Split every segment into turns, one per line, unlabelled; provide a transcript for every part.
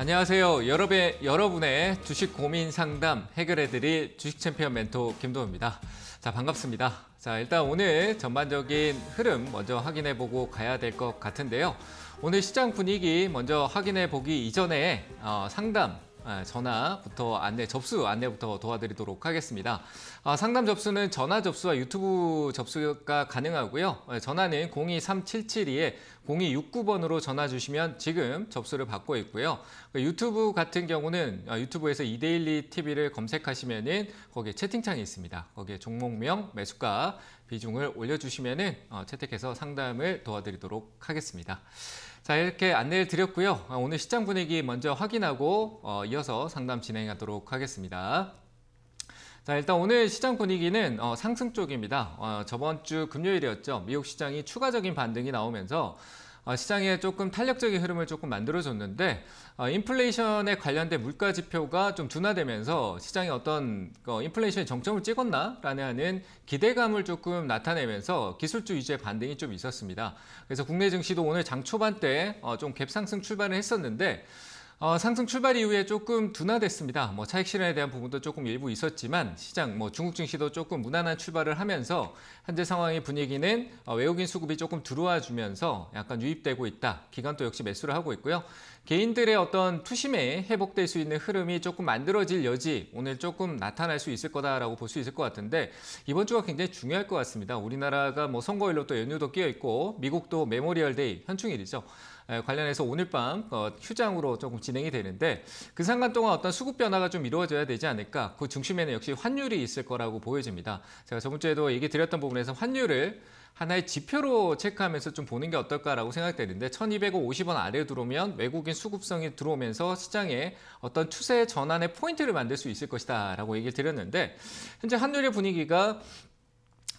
안녕하세요. 여러분의 주식 고민 상담 해결해드릴 주식 챔피언 멘토 김도우입니다. 자, 반갑습니다. 자, 일단 오늘 전반적인 흐름 먼저 확인해보고 가야 될 것 같은데요. 오늘 시장 분위기 먼저 확인해보기 이전에 상담 전화부터 접수 안내부터 도와드리도록 하겠습니다. 상담 접수는 전화 접수와 유튜브 접수가 가능하고요. 전화는 023-772-0269번으로 전화 주시면 지금 접수를 받고 있고요. 유튜브 같은 경우는 유튜브에서 이데일리 TV를 검색하시면은 거기에 채팅창이 있습니다. 거기에 종목명, 매수가, 비중을 올려주시면은 채택해서 상담을 도와드리도록 하겠습니다. 자, 이렇게 안내를 드렸고요. 오늘 시장 분위기 먼저 확인하고 이어서 상담 진행하도록 하겠습니다. 자, 일단 오늘 시장 분위기는 상승 쪽입니다. 저번 주 금요일이었죠. 미국 시장이 추가적인 반등이 나오면서 시장에 조금 탄력적인 흐름을 조금 만들어줬는데 인플레이션에 관련된 물가 지표가 좀 둔화되면서 시장이 어떤 인플레이션이 정점을 찍었나라는 하는 기대감을 조금 나타내면서 기술주 위주의 반등이 좀 있었습니다. 그래서 국내 증시도 오늘 장 초반 때 좀 갭상승 출발을 했었는데 상승 출발 이후에 조금 둔화됐습니다. 차익 실현에 대한 부분도 조금 일부 있었지만 시장, 중국 증시도 조금 무난한 출발을 하면서 현재 상황의 분위기는 외국인 수급이 조금 들어와 주면서 약간 유입되고 있다. 기관도 역시 매수를 하고 있고요. 개인들의 어떤 투심에 회복될 수 있는 흐름이 조금 만들어질 여지 오늘 조금 나타날 수 있을 거다라고 볼 수 있을 것 같은데 이번 주가 굉장히 중요할 것 같습니다. 우리나라가 선거일로 또 연휴도 끼어 있고 미국도 메모리얼 데이 현충일이죠. 관련해서 오늘 밤 휴장으로 조금 진행이 되는데 그 상간 동안 어떤 수급 변화가 좀 이루어져야 되지 않을까. 그 중심에는 역시 환율이 있을 거라고 보여집니다. 제가 저번 주에도 얘기 드렸던 부분에서 환율을 하나의 지표로 체크하면서 좀 보는 게 어떨까라고 생각되는데 1250원 아래로 들어오면 외국인 수급성이 들어오면서 시장에 어떤 추세 전환의 포인트를 만들 수 있을 것이다 라고 얘기를 드렸는데 현재 환율의 분위기가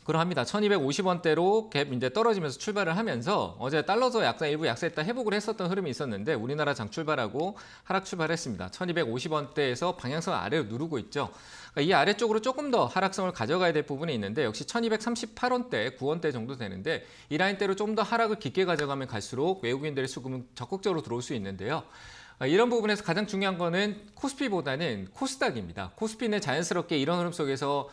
그러합니다. 1250원대로 갭 이제 떨어지면서 출발을 하면서 어제 달러도 약간 일부 약세했다 회복을 했었던 흐름이 있었는데 우리나라 장 출발하고 하락 출발했습니다. 1250원대에서 방향성 아래로 누르고 있죠. 이 아래쪽으로 조금 더 하락성을 가져가야 될 부분이 있는데 역시 1238원대, 9원대 정도 되는데 이 라인대로 좀 더 하락을 깊게 가져가면 갈수록 외국인들의 수급은 적극적으로 들어올 수 있는데요. 이런 부분에서 가장 중요한 거는 코스피보다는 코스닥입니다. 코스피는 자연스럽게 이런 흐름 속에서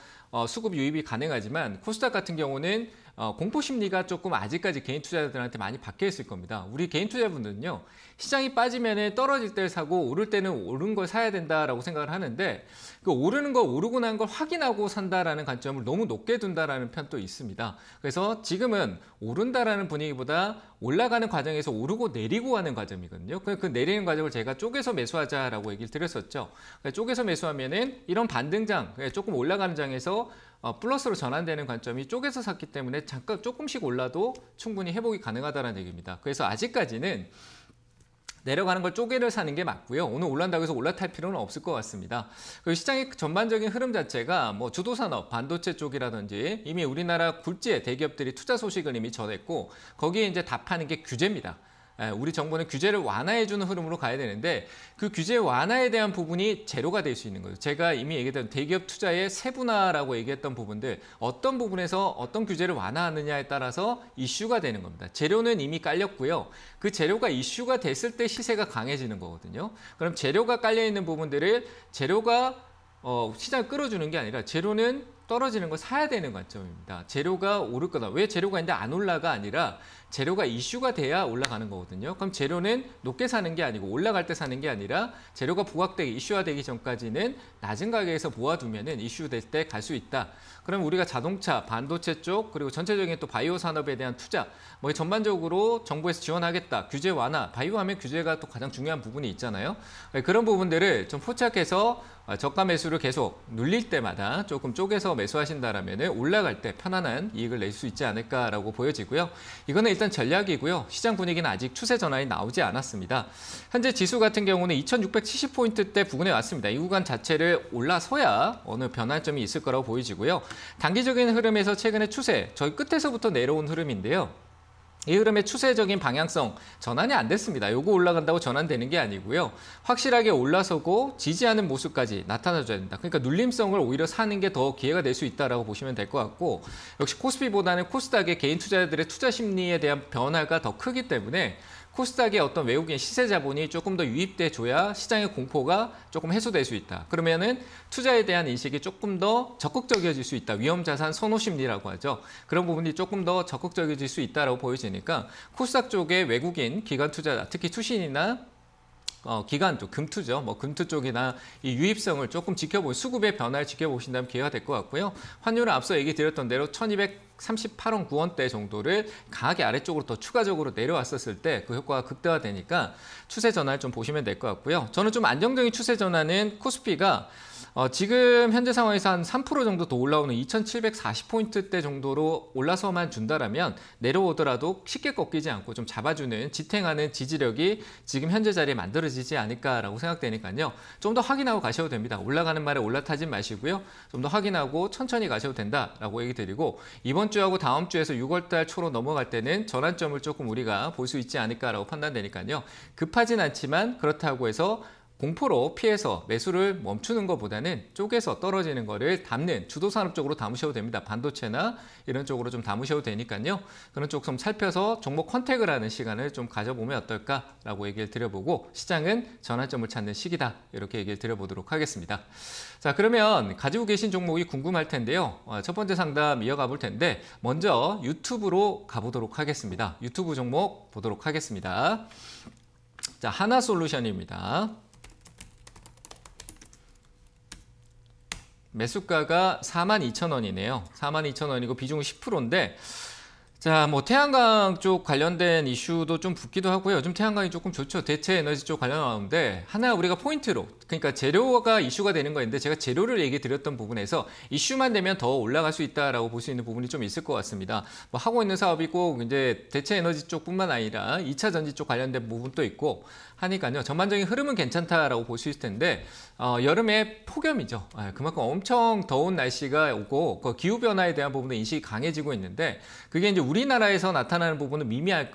수급 유입이 가능하지만 코스닥 같은 경우는 공포 심리가 조금 아직까지 개인 투자자들한테 많이 박혀 있을 겁니다. 우리 개인 투자분들은요. 시장이 빠지면 떨어질 때 사고 오를 때는 오른 걸 사야 된다라고 생각을 하는데 그 오르는 거 오르고 난 걸 확인하고 산다라는 관점을 너무 높게 둔다라는 편도 있습니다. 그래서 지금은 오른다라는 분위기보다 올라가는 과정에서 오르고 내리고 하는 과정이거든요. 그 내리는 과정을 제가 쪼개서 매수하자라고 얘기를 드렸었죠. 쪼개서 매수하면은 이런 반등장, 조금 올라가는 장에서 플러스로 전환되는 관점이 쪼개서 샀기 때문에 잠깐 조금씩 올라도 충분히 회복이 가능하다는 얘기입니다. 그래서 아직까지는 내려가는 걸 쪼개를 사는 게 맞고요. 오늘 올란다고 해서 올라탈 필요는 없을 것 같습니다. 그리고 시장의 전반적인 흐름 자체가 주도산업, 반도체 쪽이라든지 이미 우리나라 굴지의 대기업들이 투자 소식을 이미 전했고 거기에 이제 답하는 게 규제입니다. 우리 정부는 규제를 완화해주는 흐름으로 가야 되는데 그 규제 완화에 대한 부분이 재료가 될 수 있는 거죠. 제가 이미 얘기했던 대기업 투자의 세분화라고 얘기했던 부분들 어떤 부분에서 어떤 규제를 완화하느냐에 따라서 이슈가 되는 겁니다. 재료는 이미 깔렸고요. 그 재료가 이슈가 됐을 때 시세가 강해지는 거거든요. 그럼 재료가 깔려있는 부분들을 재료가 시장을 끌어주는 게 아니라 재료는 떨어지는 걸 사야 되는 관점입니다. 재료가 오를 거다. 왜 재료가 있는데 안 올라가 아니라 재료가 이슈가 돼야 올라가는 거거든요. 그럼 재료는 높게 사는 게 아니고 올라갈 때 사는 게 아니라 재료가 부각되기, 이슈화되기 전까지는 낮은 가격에서 모아두면 이슈될 때 갈 수 있다. 그럼 우리가 자동차, 반도체 쪽 그리고 전체적인 또 바이오 산업에 대한 투자 전반적으로 정부에서 지원하겠다. 규제 완화, 바이오 하면 규제가 또 가장 중요한 부분이 있잖아요. 그런 부분들을 좀 포착해서 저가 매수를 계속 눌릴 때마다 조금 쪼개서 매수하신다라면 올라갈 때 편안한 이익을 낼 수 있지 않을까라고 보여지고요. 이거는 일단 전략이고요. 시장 분위기는 아직 추세 전환이 나오지 않았습니다. 현재 지수 같은 경우는 2670포인트대 부근에 왔습니다. 이 구간 자체를 올라서야 어느 변화점이 있을 거라고 보여지고요. 단기적인 흐름에서 최근의 추세, 저희 끝에서부터 내려온 흐름인데요. 이 흐름의 추세적인 방향성 전환이 안 됐습니다. 요거 올라간다고 전환되는 게 아니고요. 확실하게 올라서고 지지하는 모습까지 나타나줘야 된다. 그러니까 눌림성을 오히려 사는 게 더 기회가 될 수 있다고 보시면 될 것 같고 역시 코스피보다는 코스닥의 개인 투자자들의 투자 심리에 대한 변화가 더 크기 때문에 코스닥의 어떤 외국인 시세 자본이 조금 더 유입돼 줘야 시장의 공포가 조금 해소될 수 있다. 그러면은 투자에 대한 인식이 조금 더 적극적이어질 수 있다. 위험 자산 선호 심리라고 하죠. 그런 부분이 조금 더 적극적이어질 수 있다라고 보여지니까 코스닥 쪽에 외국인 기관 투자자, 특히 투신이나 기관 쪽, 금투죠. 뭐 금투 쪽이나 이 유입성을 조금 지켜보, 수급의 변화를 지켜보신다면 기회가 될 것 같고요. 환율은 앞서 얘기 드렸던 대로 1238원 9원대 정도를 강하게 아래쪽으로 더 추가적으로 내려왔었을 때 그 효과가 극대화되니까 추세 전환을 좀 보시면 될 것 같고요. 저는 좀 안정적인 추세 전환은 코스피가 지금 현재 상황에서 한 3% 정도 더 올라오는 2740포인트대 정도로 올라서만 준다라면 내려오더라도 쉽게 꺾이지 않고 좀 잡아주는 지탱하는 지지력이 지금 현재 자리에 만들어지지 않을까라고 생각되니까요. 좀 더 확인하고 가셔도 됩니다. 올라가는 말에 올라타지 마시고요. 좀 더 확인하고 천천히 가셔도 된다라고 얘기 드리고 이번 주하고 다음 주에서 6월달 초로 넘어갈 때는 전환점을 조금 우리가 볼 수 있지 않을까라고 판단되니까요. 급하진 않지만 그렇다고 해서 공포로 피해서 매수를 멈추는 것보다는 쪼개서 떨어지는 거를 담는 주도산업 쪽으로 담으셔도 됩니다. 반도체나 이런 쪽으로 좀 담으셔도 되니까요. 그런 쪽 좀 살펴서 종목 컨택을 하는 시간을 좀 가져보면 어떨까라고 얘기를 드려보고 시장은 전환점을 찾는 시기다. 이렇게 얘기를 드려보도록 하겠습니다. 자, 그러면 가지고 계신 종목이 궁금할 텐데요. 첫 번째 상담 이어가 볼 텐데 먼저 유튜브로 가보도록 하겠습니다. 유튜브 종목 보도록 하겠습니다. 자, 하나솔루션입니다. 매수가가 42,000원이네요. 42,000원이고 비중은 10%인데 자, 뭐 태양광 쪽 관련된 이슈도 좀 붙기도 하고요. 요즘 태양광이 조금 좋죠. 대체 에너지 쪽 관련 나오는데 하나 우리가 포인트로 그러니까 재료가 이슈가 되는 거였는데 제가 재료를 얘기 드렸던 부분에서 이슈만 되면 더 올라갈 수 있다라고 볼 수 있는 부분이 좀 있을 것 같습니다. 뭐 하고 있는 사업이 꼭 이제 대체 에너지 쪽뿐만 아니라 2차 전지 쪽 관련된 부분도 있고 하니까요. 전반적인 흐름은 괜찮다라고 볼 수 있을 텐데 여름에 폭염이죠. 그만큼 엄청 더운 날씨가 오고 그 기후 변화에 대한 부분도 인식이 강해지고 있는데 그게 이제 우리나라에서 나타나는 부분은 미미할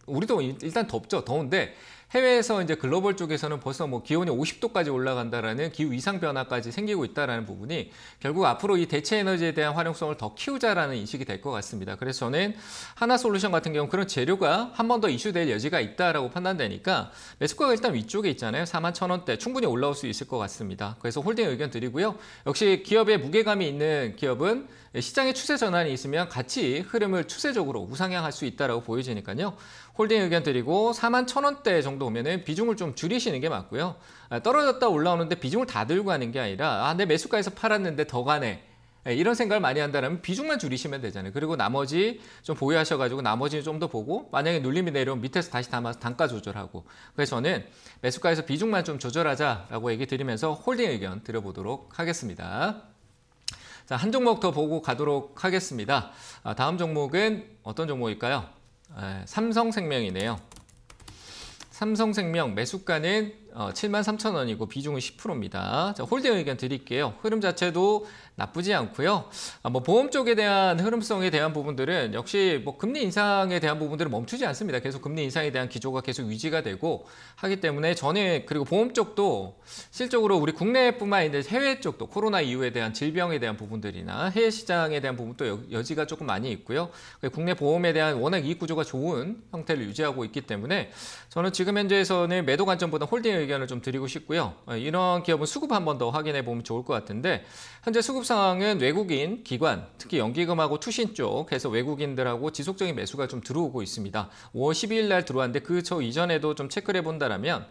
우리도 일단 덥죠. 더운데 해외에서 이제 글로벌 쪽에서는 벌써 뭐 기온이 50도까지 올라간다라는 기후 이상 변화까지 생기고 있다라는 부분이 결국 앞으로 이 대체 에너지에 대한 활용성을 더 키우자라는 인식이 될 것 같습니다. 그래서 저는 하나솔루션 같은 경우 그런 재료가 한 번 더 이슈될 여지가 있다라고 판단되니까 매수가가 일단 위쪽에 있잖아요. 41,000원대 충분히 올라올 수 있을 것 같습니다. 그래서 홀딩 의견 드리고요. 역시 기업의 무게감이 있는 기업은 시장의 추세 전환이 있으면 같이 흐름을 추세적으로 우상향할 수 있다라고 보여지니까요. 홀딩 의견 드리고 41,000원대 정도 오면은 비중을 좀 줄이시는 게 맞고요. 떨어졌다 올라오는데 비중을 다 들고 가는 게 아니라 내 매수가에서 팔았는데 더 가네. 이런 생각을 많이 한다면 비중만 줄이시면 되잖아요. 그리고 나머지 좀 보유하셔가지고 나머지는 좀 더 보고 만약에 눌림이 내려오면 밑에서 다시 담아서 단가 조절하고 그래서 저는 매수가에서 비중만 좀 조절하자라고 얘기 드리면서 홀딩 의견 드려보도록 하겠습니다. 자, 한 종목 더 보고 가도록 하겠습니다. 다음 종목은 어떤 종목일까요? 삼성생명이네요. 삼성생명 매수가는 73,000원이고 비중은 10%입니다. 자, 홀딩 의견 드릴게요. 흐름 자체도 나쁘지 않고요. 뭐 보험 쪽에 대한 흐름성에 대한 부분들은 역시 뭐 금리 인상에 대한 부분들은 멈추지 않습니다. 계속 금리 인상에 대한 기조가 계속 유지가 되고 하기 때문에 저는 그리고 보험 쪽도 실적으로 우리 국내뿐만 아니라 해외 쪽도 코로나 이후에 대한 질병에 대한 부분들이나 해외 시장에 대한 부분도 여지가 조금 많이 있고요. 국내 보험에 대한 워낙 이익 구조가 좋은 형태를 유지하고 있기 때문에 저는 지금 현재에서는 매도 관점보다 홀딩 의견을 좀 드리고 싶고요. 이런 기업은 수급 한 번 더 확인해 보면 좋을 것 같은데 현재 수급 상황은 외국인, 기관, 특히 연기금하고 투신 쪽에서 외국인들하고 지속적인 매수가 좀 들어오고 있습니다. 5월 12일 날 들어왔는데 그 이전에도 좀 체크를 해본다라면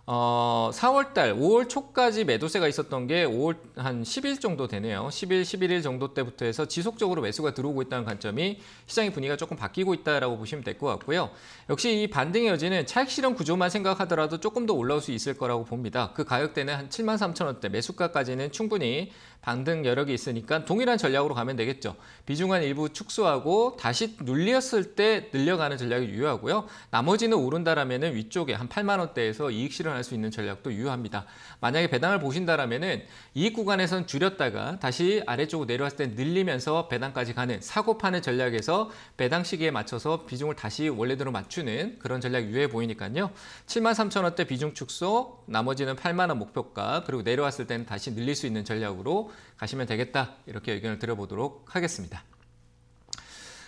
4월달, 5월 초까지 매도세가 있었던 게 5월 한 10일 정도 되네요. 10일, 11일 정도 때부터 해서 지속적으로 매수가 들어오고 있다는 관점이 시장의 분위기가 조금 바뀌고 있다라고 보시면 될 것 같고요. 역시 이 반등의 여지는 차익 실현 구조만 생각하더라도 조금 더 올라올 수 있을 거라고 봅니다. 그 가격대는 한 73,000원대, 매수가까지는 충분히 반등 여력이 있으니까 동일한 전략으로 가면 되겠죠. 비중은 일부 축소하고 다시 눌렸을 때 늘려가는 전략이 유효하고요. 나머지는 오른다라면 위쪽에 한 8만 원대에서 이익 실현할 수 있는 전략도 유효합니다. 만약에 배당을 보신다라면 이익 구간에선 줄였다가 다시 아래쪽으로 내려왔을 때 늘리면서 배당까지 가는 사고 파는 전략에서 배당 시기에 맞춰서 비중을 다시 원래대로 맞추는 그런 전략이 유효해 보이니까요. 73,000원대 비중 축소, 나머지는 8만 원 목표가 그리고 내려왔을 때는 다시 늘릴 수 있는 전략으로 가시면 되겠다. 이렇게 의견을 드려보도록 하겠습니다.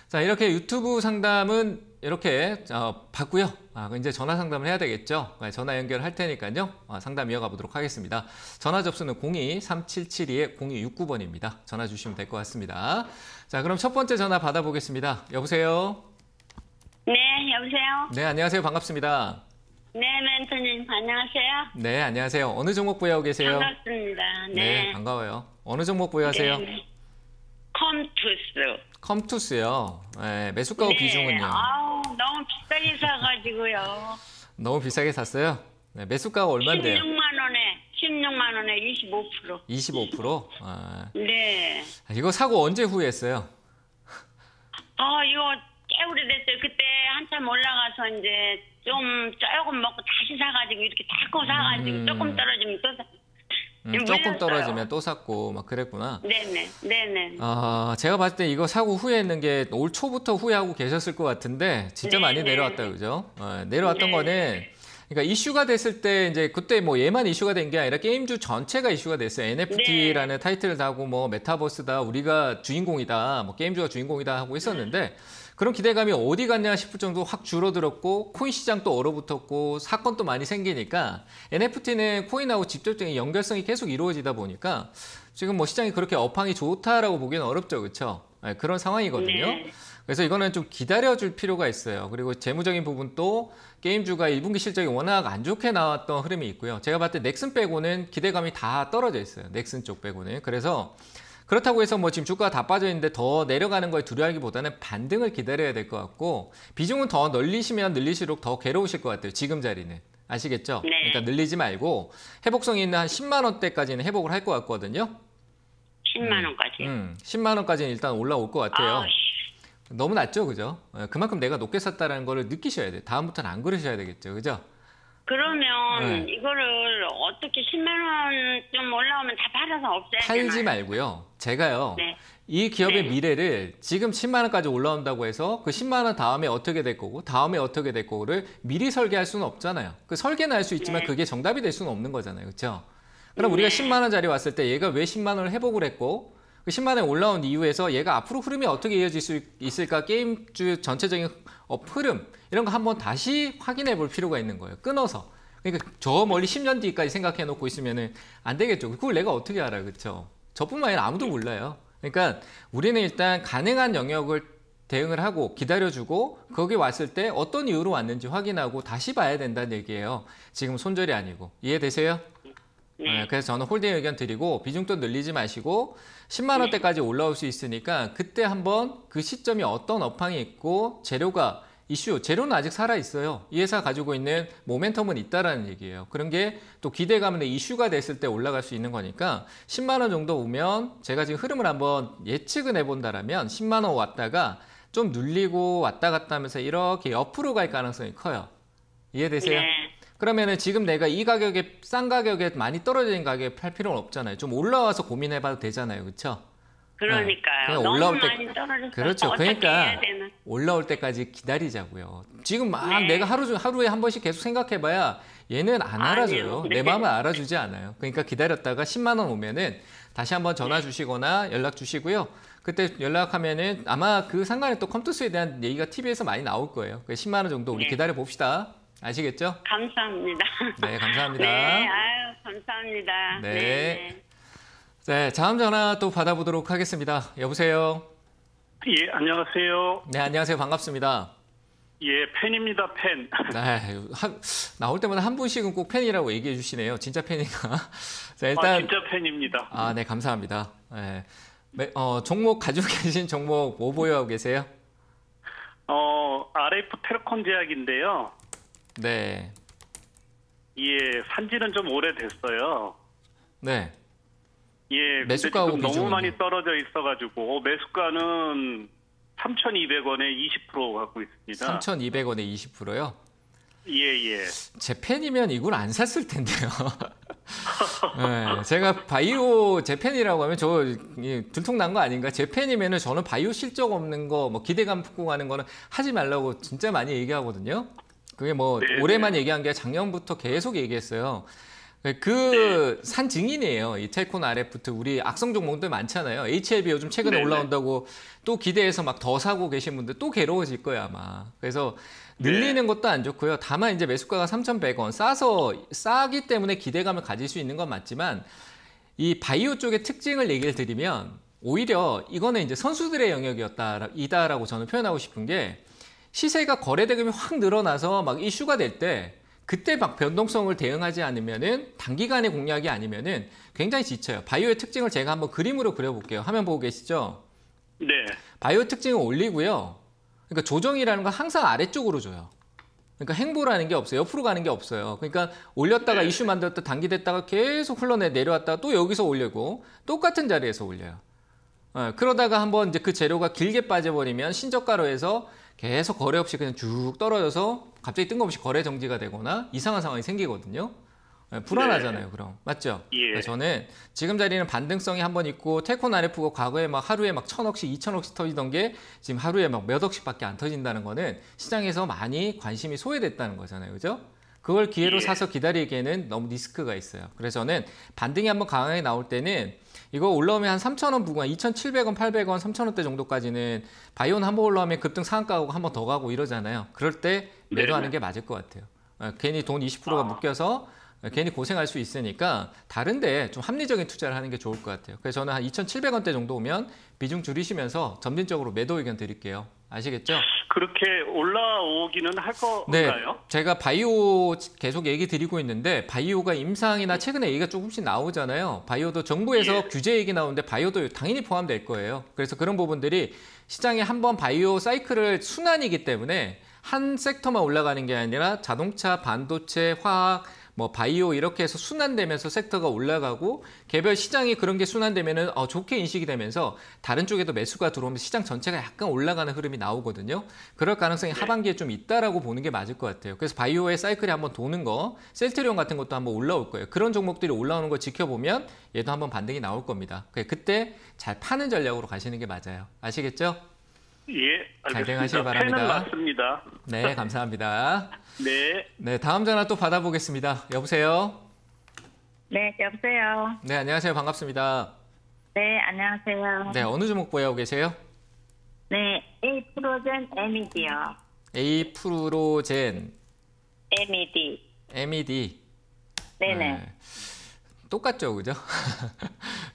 자, 이렇게 유튜브 상담은 이렇게 받고요. 이제 전화 상담을 해야 되겠죠. 전화 연결할 테니까요. 상담 이어가 보도록 하겠습니다. 전화 접수는 02-3772-0269번입니다. 전화 주시면 될 것 같습니다. 자, 그럼 첫 번째 전화 받아보겠습니다. 여보세요?
네, 여보세요?
네, 안녕하세요. 반갑습니다.
네, 멘토님, 안녕하세요.
네, 안녕하세요. 어느 종목 보유하고 계세요?
반갑습니다.
네,
네.
반가워요. 어느 종목 보유하세요?
네. 컴투스.
컴투스요. 네, 매수가와
네.
비중은요?
아우, 너무 비싸게 사가지고요.
너무 비싸게 샀어요? 네, 매수가가 얼마인데요?
16만 원에 25%.
25%?
네.
이거 사고 언제 후회했어요?
이거 꽤 오래됐어요. 그때 한참 올라가서 이제 조금 먹고 다시 사가지고 이렇게 자꾸 사가지고 조금 떨어지면 또 사.
조금 떨어지면 또 샀고 막 그랬구나.
네네.
제가 봤을 때 이거 사고 후회했는 게 올 초부터 후회하고 계셨을 것 같은데 진짜 많이 내려왔다, 그죠? 내려왔던 거는 그러니까 이슈가 됐을 때 이제 그때 뭐 얘만 이슈가 된 게 아니라 게임주 전체가 이슈가 됐어요. NFT라는 타이틀을 다고 뭐 메타버스다, 우리가 주인공이다, 뭐 게임주가 주인공이다 하고 있었는데 그런 기대감이 어디 갔냐 싶을 정도로 확 줄어들었고 코인 시장도 얼어붙었고 사건도 많이 생기니까 NFT는 코인하고 직접적인 연결성이 계속 이루어지다 보니까 지금 뭐 시장이 그렇게 업황이 좋다라고 보기는 어렵죠, 그렇죠? 그런 상황이거든요.
네.
그래서 이거는 좀 기다려줄 필요가 있어요. 그리고 재무적인 부분도 게임주가 1분기 실적이 워낙 안 좋게 나왔던 흐름이 있고요. 제가 봤을 때 넥슨 빼고는 기대감이 다 떨어져 있어요. 넥슨 쪽 빼고는. 그래서 그렇다고 해서 뭐 지금 주가가 다 빠져 있는데 더 내려가는 걸 두려워하기보다는 반등을 기다려야 될 것 같고 비중은 더 늘리시면 늘리실수록 더 괴로우실 것 같아요. 지금 자리는. 아시겠죠?
네.
그러니까 늘리지 말고 회복성이 있는 한 10만 원대까지는 회복을 할 것 같거든요.
10만 원까지.
10만 원까지는 일단 올라올 것 같아요.
아,
너무 낮죠, 그죠? 그만큼 내가 높게 샀다는 걸 느끼셔야 돼요. 다음부터는 안 그러셔야 되겠죠, 그죠?
그러면 이거를 어떻게 10만 원 좀 올라오면 다 팔아서 없애야 되나요?
팔지 말고요. 제가요.
네.
이 기업의
네.
미래를 지금 10만 원까지 올라온다고 해서 그 10만 원 다음에 어떻게 될 거고 다음에 어떻게 될 거를 미리 설계할 수는 없잖아요. 그 설계는 할 수 있지만
네.
그게 정답이 될 수는 없는 거잖아요. 그렇죠? 그럼 우리가
네.
10만 원짜리 왔을 때 얘가 왜 10만 원을 회복을 했고 그 10만 원에 올라온 이후에서 얘가 앞으로 흐름이 어떻게 이어질 수 있을까 게임주 전체적인 흐름 이런 거 한번 다시 확인해 볼 필요가 있는 거예요. 끊어서. 그러니까 저 멀리 10년 뒤까지 생각해 놓고 있으면은 안 되겠죠. 그걸 내가 어떻게 알아요. 그렇죠? 저뿐만 아니라 아무도 몰라요. 그러니까 우리는 일단 가능한 영역을 대응을 하고 기다려주고 거기 왔을 때 어떤 이유로 왔는지 확인하고 다시 봐야 된다는 얘기예요. 지금 손절이 아니고. 이해되세요?
네.
그래서 저는 홀딩 의견 드리고 비중도 늘리지 마시고 10만 원대까지 올라올 수 있으니까 그때 한번 그 시점이 어떤 업황이 있고 재료가 재료는 아직 살아있어요. 이 회사 가지고 있는 모멘텀은 있다라는 얘기예요. 그런 게 또 기대감에 이슈가 됐을 때 올라갈 수 있는 거니까 10만 원 정도 오면 제가 지금 흐름을 한번 예측을 해본다라면 10만 원 왔다가 좀 눌리고 왔다 갔다 하면서 이렇게 옆으로 갈 가능성이 커요. 이해되세요?
네.
그러면은 지금 내가 이 가격에 싼 가격에 많이 떨어진 가격에 팔 필요는 없잖아요. 좀 올라와서 고민해봐도 되잖아요, 그렇죠?
그러니까요.
그냥
너무
올라올 때
많이 떨어져서
그렇죠.
어떻게
그러니까
해야 되나?
올라올 때까지 기다리자고요. 지금 막
네.
내가 하루에 한 번씩 계속 생각해봐야 얘는 안 알아줘요.
아니요.
내
네.
마음을 알아주지 않아요. 그러니까 기다렸다가 10만 원 오면은 다시 한번 전화 주시거나 연락 주시고요. 그때 연락하면은 아마 그 상관에 또 컴투스에 대한 얘기가 TV에서 많이 나올 거예요. 10만 원 정도 우리
네.
기다려 봅시다. 아시겠죠?
감사합니다.
네, 감사합니다.
네, 아유, 감사합니다.
네. 네, 다음 전화 또 받아보도록 하겠습니다. 여보세요?
예, 안녕하세요.
네, 안녕하세요. 반갑습니다.
예, 팬입니다, 팬.
네, 나올 때마다 한 분씩은 꼭 팬이라고 얘기해 주시네요. 진짜 팬인가? 자, 일단
진짜 팬입니다.
네, 감사합니다. 네. 종목 가지고 계신 종목 뭐 보유하고 계세요?
RF 텔레콤 제약인데요.
네.
예, 산지는 좀 오래됐어요.
네.
예, 근데
매수가하고
지금 너무
비중은요?
많이 떨어져 있어가지고 매수가는 3,200원에 20% 갖고 있습니다.
3,200원에 20%요?
예.
제 팬이면 이걸 안 샀을 텐데요. 네, 제가 바이오 제 팬이라고 하면 저 들통난 거 아닌가? 제 팬이면은 저는 바이오 실적 없는 거, 뭐 기대감 품고 가는 거는 하지 말라고 진짜 많이 얘기하거든요. 그게 뭐
네.
올해만 얘기한 게 작년부터 계속 얘기했어요. 그 산 증인이에요. 이 텔콘 RF 우리 악성 종목들 많잖아요. HLB 요즘 최근에
네네.
올라온다고 또 기대해서 막 더 사고 계신 분들 또 괴로워질 거예요 아마. 그래서 늘리는 것도 안 좋고요. 다만 이제 매수가가 3,100원 싸기 때문에 기대감을 가질 수 있는 건 맞지만 이 바이오 쪽의 특징을 얘기를 드리면 오히려 이거는 이제 선수들의 영역이다라고 저는 표현하고 싶은 게 시세가 거래 대금이 확 늘어나서 막 이슈가 될 때 그때 막 변동성을 대응하지 않으면은 단기간의 공략이 아니면은 굉장히 지쳐요. 바이오의 특징을 제가 한번 그림으로 그려볼게요. 화면 보고 계시죠?
네.
바이오 특징을 올리고요. 그러니까 조정이라는 건 항상 아래쪽으로 줘요. 그러니까 행보라는 게 없어요. 옆으로 가는 게 없어요. 그러니까 올렸다가 이슈 만들었다 단기됐다가 계속 내려왔다가 또 여기서 올리고 똑같은 자리에서 올려요. 그러다가 한번 이제 그 재료가 길게 빠져버리면 신저가로 해서 계속 거래 없이 그냥 쭉 떨어져서 갑자기 뜬금없이 거래 정지가 되거나 이상한 상황이 생기거든요. 불안하잖아요, 그럼. 맞죠?
예.
저는 지금 자리는 반등성이 한번 있고 텔콘 RF가 과거에 막 하루에 막 1,000억씩, 2,000억씩 터지던 게 지금 하루에 막 몇 억씩밖에 안 터진다는 거는 시장에서 많이 관심이 소외됐다는 거잖아요. 그죠? 그걸 기회로 사서 기다리기에는 너무 리스크가 있어요. 그래서 저는 반등이 한번 강하게 나올 때는 이거 올라오면 한 3,000원 부근, 2,700원, 800원, 3,000원대 정도까지는 바이오는 한번 올라오면 급등 상한가고 한번 더 가고 이러잖아요. 그럴 때 매도하는 게 맞을 것 같아요. 괜히 돈 20%가 묶여서 괜히 고생할 수 있으니까 다른데 좀 합리적인 투자를 하는 게 좋을 것 같아요. 그래서 저는 한 2,700원대 정도 오면 비중 줄이시면서 점진적으로 매도 의견 드릴게요. 아시겠죠?
그렇게 올라오기는 할 건가요?
네, 제가 바이오 계속 얘기 드리고 있는데 바이오가 임상이나 최근에 얘기가 조금씩 나오잖아요. 바이오도 정부에서 규제 얘기 나오는데 바이오도 당연히 포함될 거예요. 그래서 그런 부분들이 시장에 한번 바이오 사이클을 순환이기 때문에 한 섹터만 올라가는 게 아니라 자동차, 반도체, 화학, 뭐 바이오 이렇게 해서 순환되면서 섹터가 올라가고 개별 시장이 그런 게 순환되면은 좋게 인식이 되면서 다른 쪽에도 매수가 들어오면서 시장 전체가 약간 올라가는 흐름이 나오거든요. 그럴 가능성이 하반기에 좀 있다라고 보는 게 맞을 것 같아요. 그래서 바이오의 사이클이 한번 도는 거, 셀트리온 같은 것도 한번 올라올 거예요. 그런 종목들이 올라오는 거 지켜보면 얘도 한번 반등이 나올 겁니다. 그때 잘 파는 전략으로 가시는 게 맞아요. 아시겠죠?
예,
잘 대응하시기
알겠습니다.
바랍니다.
펜은 맞습니다.
네, 감사합니다.
네.
네, 다음 전화 또 받아보겠습니다. 여보세요?
네, 여보세요.
네, 안녕하세요. 반갑습니다.
네, 안녕하세요.
네, 어느 종목 보유하고 계세요?
네, A프로젠 MED요.
A프로젠
MED.
MED.
네네.
똑같죠, 그죠?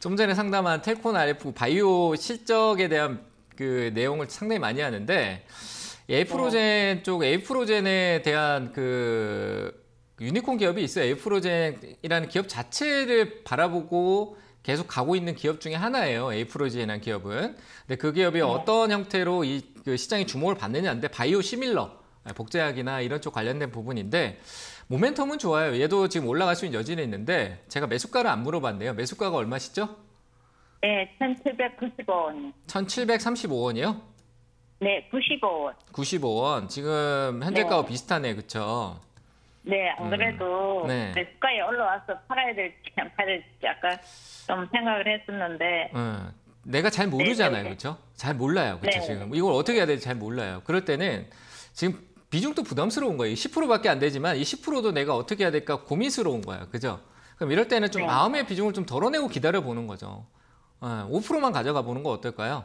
좀 전에 상담한 텔콘 RF 바이오 실적에 대한 그 내용을 상당히 많이 하는데 A프로젠 쪽 A프로젠에 대한 그 유니콘 기업이 있어요. A프로젠이라는 기업 자체를 바라보고 계속 가고 있는 기업 중에 하나예요. A프로젠이라는 기업은. 근데 그 기업이 어떤 형태로 그 시장이 주목을 받느냐인데 바이오 시밀러, 복제약이나 이런 쪽 관련된 부분인데 모멘텀은 좋아요. 얘도 지금 올라갈 수 있는 여지는 있는데 제가 매수가를 안 물어봤네요. 매수가가 얼마시죠?
네, 1,795원.
1,735원이요?
네, 95원.
95원. 지금 현재가와
네.
비슷하네. 그쵸?
네, 안 그래도
네.
매수가에 올라와서 팔아야 될지 안 팔아야 될지 약간 좀 생각을 했었는데
내가 잘 모르잖아요.
네.
그렇죠? 잘 몰라요. 그렇죠?
네.
지금 이걸 어떻게 해야 될지 잘 몰라요. 그럴 때는 지금 비중도 부담스러운 거예요. 10%밖에 안 되지만 이 10%도 내가 어떻게 해야 될까 고민스러운 거야. 그죠? 그럼 이럴 때는 좀
네.
마음의 비중을 좀 덜어내고 기다려 보는 거죠. 5%만 가져가 보는 거 어떨까요?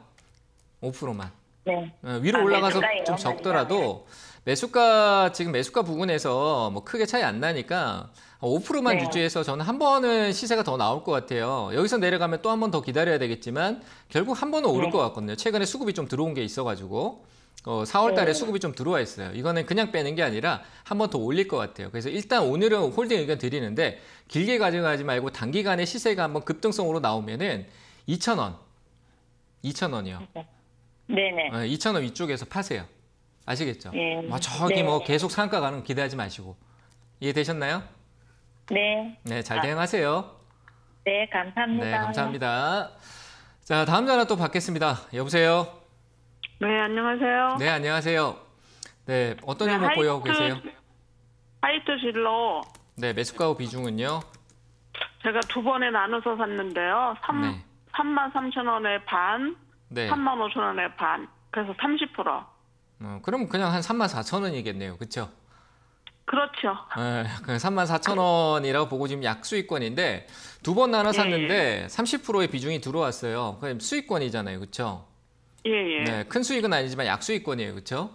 5%만.
네.
위로 올라가서
매수가에
좀 적더라도 매수가 지금 매수가 부근에서 뭐 크게 차이 안 나니까 5%만
네.
유지해서 저는 한 번은 시세가 더 나올 것 같아요. 여기서 내려가면 또 한 번 더 기다려야 되겠지만 결국 한 번은 오를
네.
것 같거든요. 최근에 수급이 좀 들어온 게 있어가지고 4월 달에
네.
수급이 좀 들어와 있어요. 이거는 그냥 빼는 게 아니라 한 번 더 올릴 것 같아요. 그래서 일단 오늘은 홀딩 의견 드리는데 길게 가져가지 말고 단기간에 시세가 한번 급등성으로 나오면은 2,000원, 2,000원이요.
네네.
2,000원 위쪽에서 파세요. 아시겠죠?
예.
저기
네.
뭐 계속 상한가 가는 거 기대하지 마시고. 이해되셨나요?
네.
네, 잘 대응하세요.
네, 감사합니다.
네, 감사합니다. 자, 다음 전화 또 받겠습니다. 여보세요?
네, 안녕하세요.
네, 안녕하세요. 네, 어떤 종목 보유하고 계세요?
하이트 질러
네, 매수가 비중은요?
제가 두 번에 나눠서 샀는데요.
네.
33,000원에 반,
네.
35,000원에 반. 그래서 30%.
그럼 그냥 한 34,000원이겠네요. 그렇죠?
그렇죠.
예, 34,000원이라고 보고 지금 약수익권인데 두 번 나눠 샀는데 30%의 비중이 들어왔어요. 그럼 수익권이잖아요. 그렇죠?
예.
네, 큰 수익은 아니지만 약수익권이에요. 그렇죠?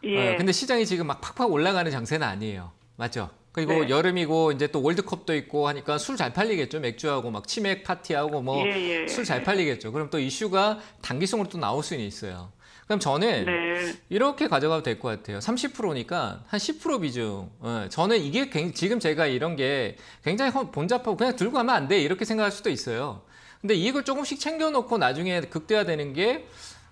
예.
근데 시장이 지금 막 팍팍 올라가는 장세는 아니에요. 맞죠? 그리고
네.
여름이고 이제 또 월드컵도 있고 하니까 술 잘 팔리겠죠. 맥주하고 막 치맥 파티하고 뭐
예.
술 잘 팔리겠죠. 그럼 또 이슈가 단기성으로 또 나올 수는 있어요. 그럼 저는
네.
이렇게 가져가도 될 것 같아요. 30%니까 한 10% 비중. 저는 이게 지금 제가 이런 게 굉장히 번잡하고 그냥 들고 가면 안 돼. 이렇게 생각할 수도 있어요. 근데 이걸 조금씩 챙겨놓고 나중에 극대화되는 게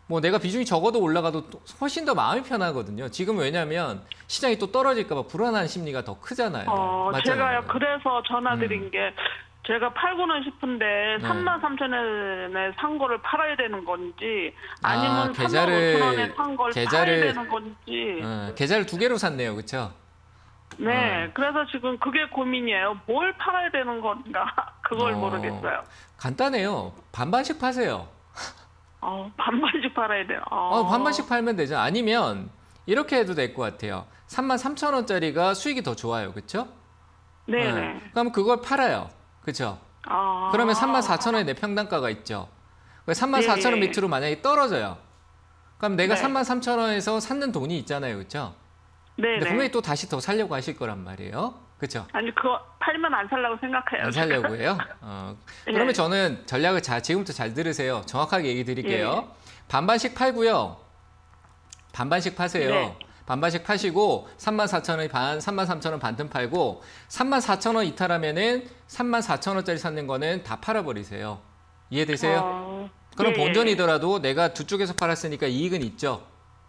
뭐 내가 비중이 적어도 올라가도 훨씬 더 마음이 편하거든요. 지금 왜냐하면 시장이 또 떨어질까 봐 불안한 심리가 더 크잖아요. 맞잖아요.
제가요 그래서 전화드린 게 제가 팔고는 싶은데
네.
33,000원에 산 거를 팔아야 되는 건지 아니면
계좌를-
35,000원에 산 걸
계좌를-
팔아야 되는 건지
계좌를 2개로 샀네요. 그렇죠?
네 그래서 지금 그게 고민이에요. 뭘 팔아야 되는 건가 그걸 모르겠어요.
간단해요. 반반씩 파세요.
반반씩 팔아야 돼요.
반반씩 팔면 되죠. 아니면 이렇게 해도 될 것 같아요. 33,000원짜리가 수익이 더 좋아요. 그렇죠?
네네.
그럼 그걸 팔아요. 그렇죠? 그러면 34,000원의 내 평단가가 있죠. 34,000원
네.
밑으로 만약에 떨어져요. 그럼 내가
네.
33,000원에서 샀는 돈이 있잖아요. 그렇죠? 근데
네네.
분명히 또 다시 더 살려고 하실 거란 말이에요. 그렇죠?
아니 그거 팔면 안 살라고 생각해요.
안 살려고 해요? 그러면
네.
저는 전략을 지금부터 잘 들으세요. 정확하게 얘기 드릴게요. 반반씩 팔고요. 반반씩 파세요.
네.
반반씩 파시고 34,000원 반, 33,000원 반쯤 팔고 34,000원 이탈하면은 34,000원짜리 사는 거는 다 팔아버리세요. 이해되세요? 그럼
예,
본전이더라도 내가 두 쪽에서 팔았으니까 이익은 있죠.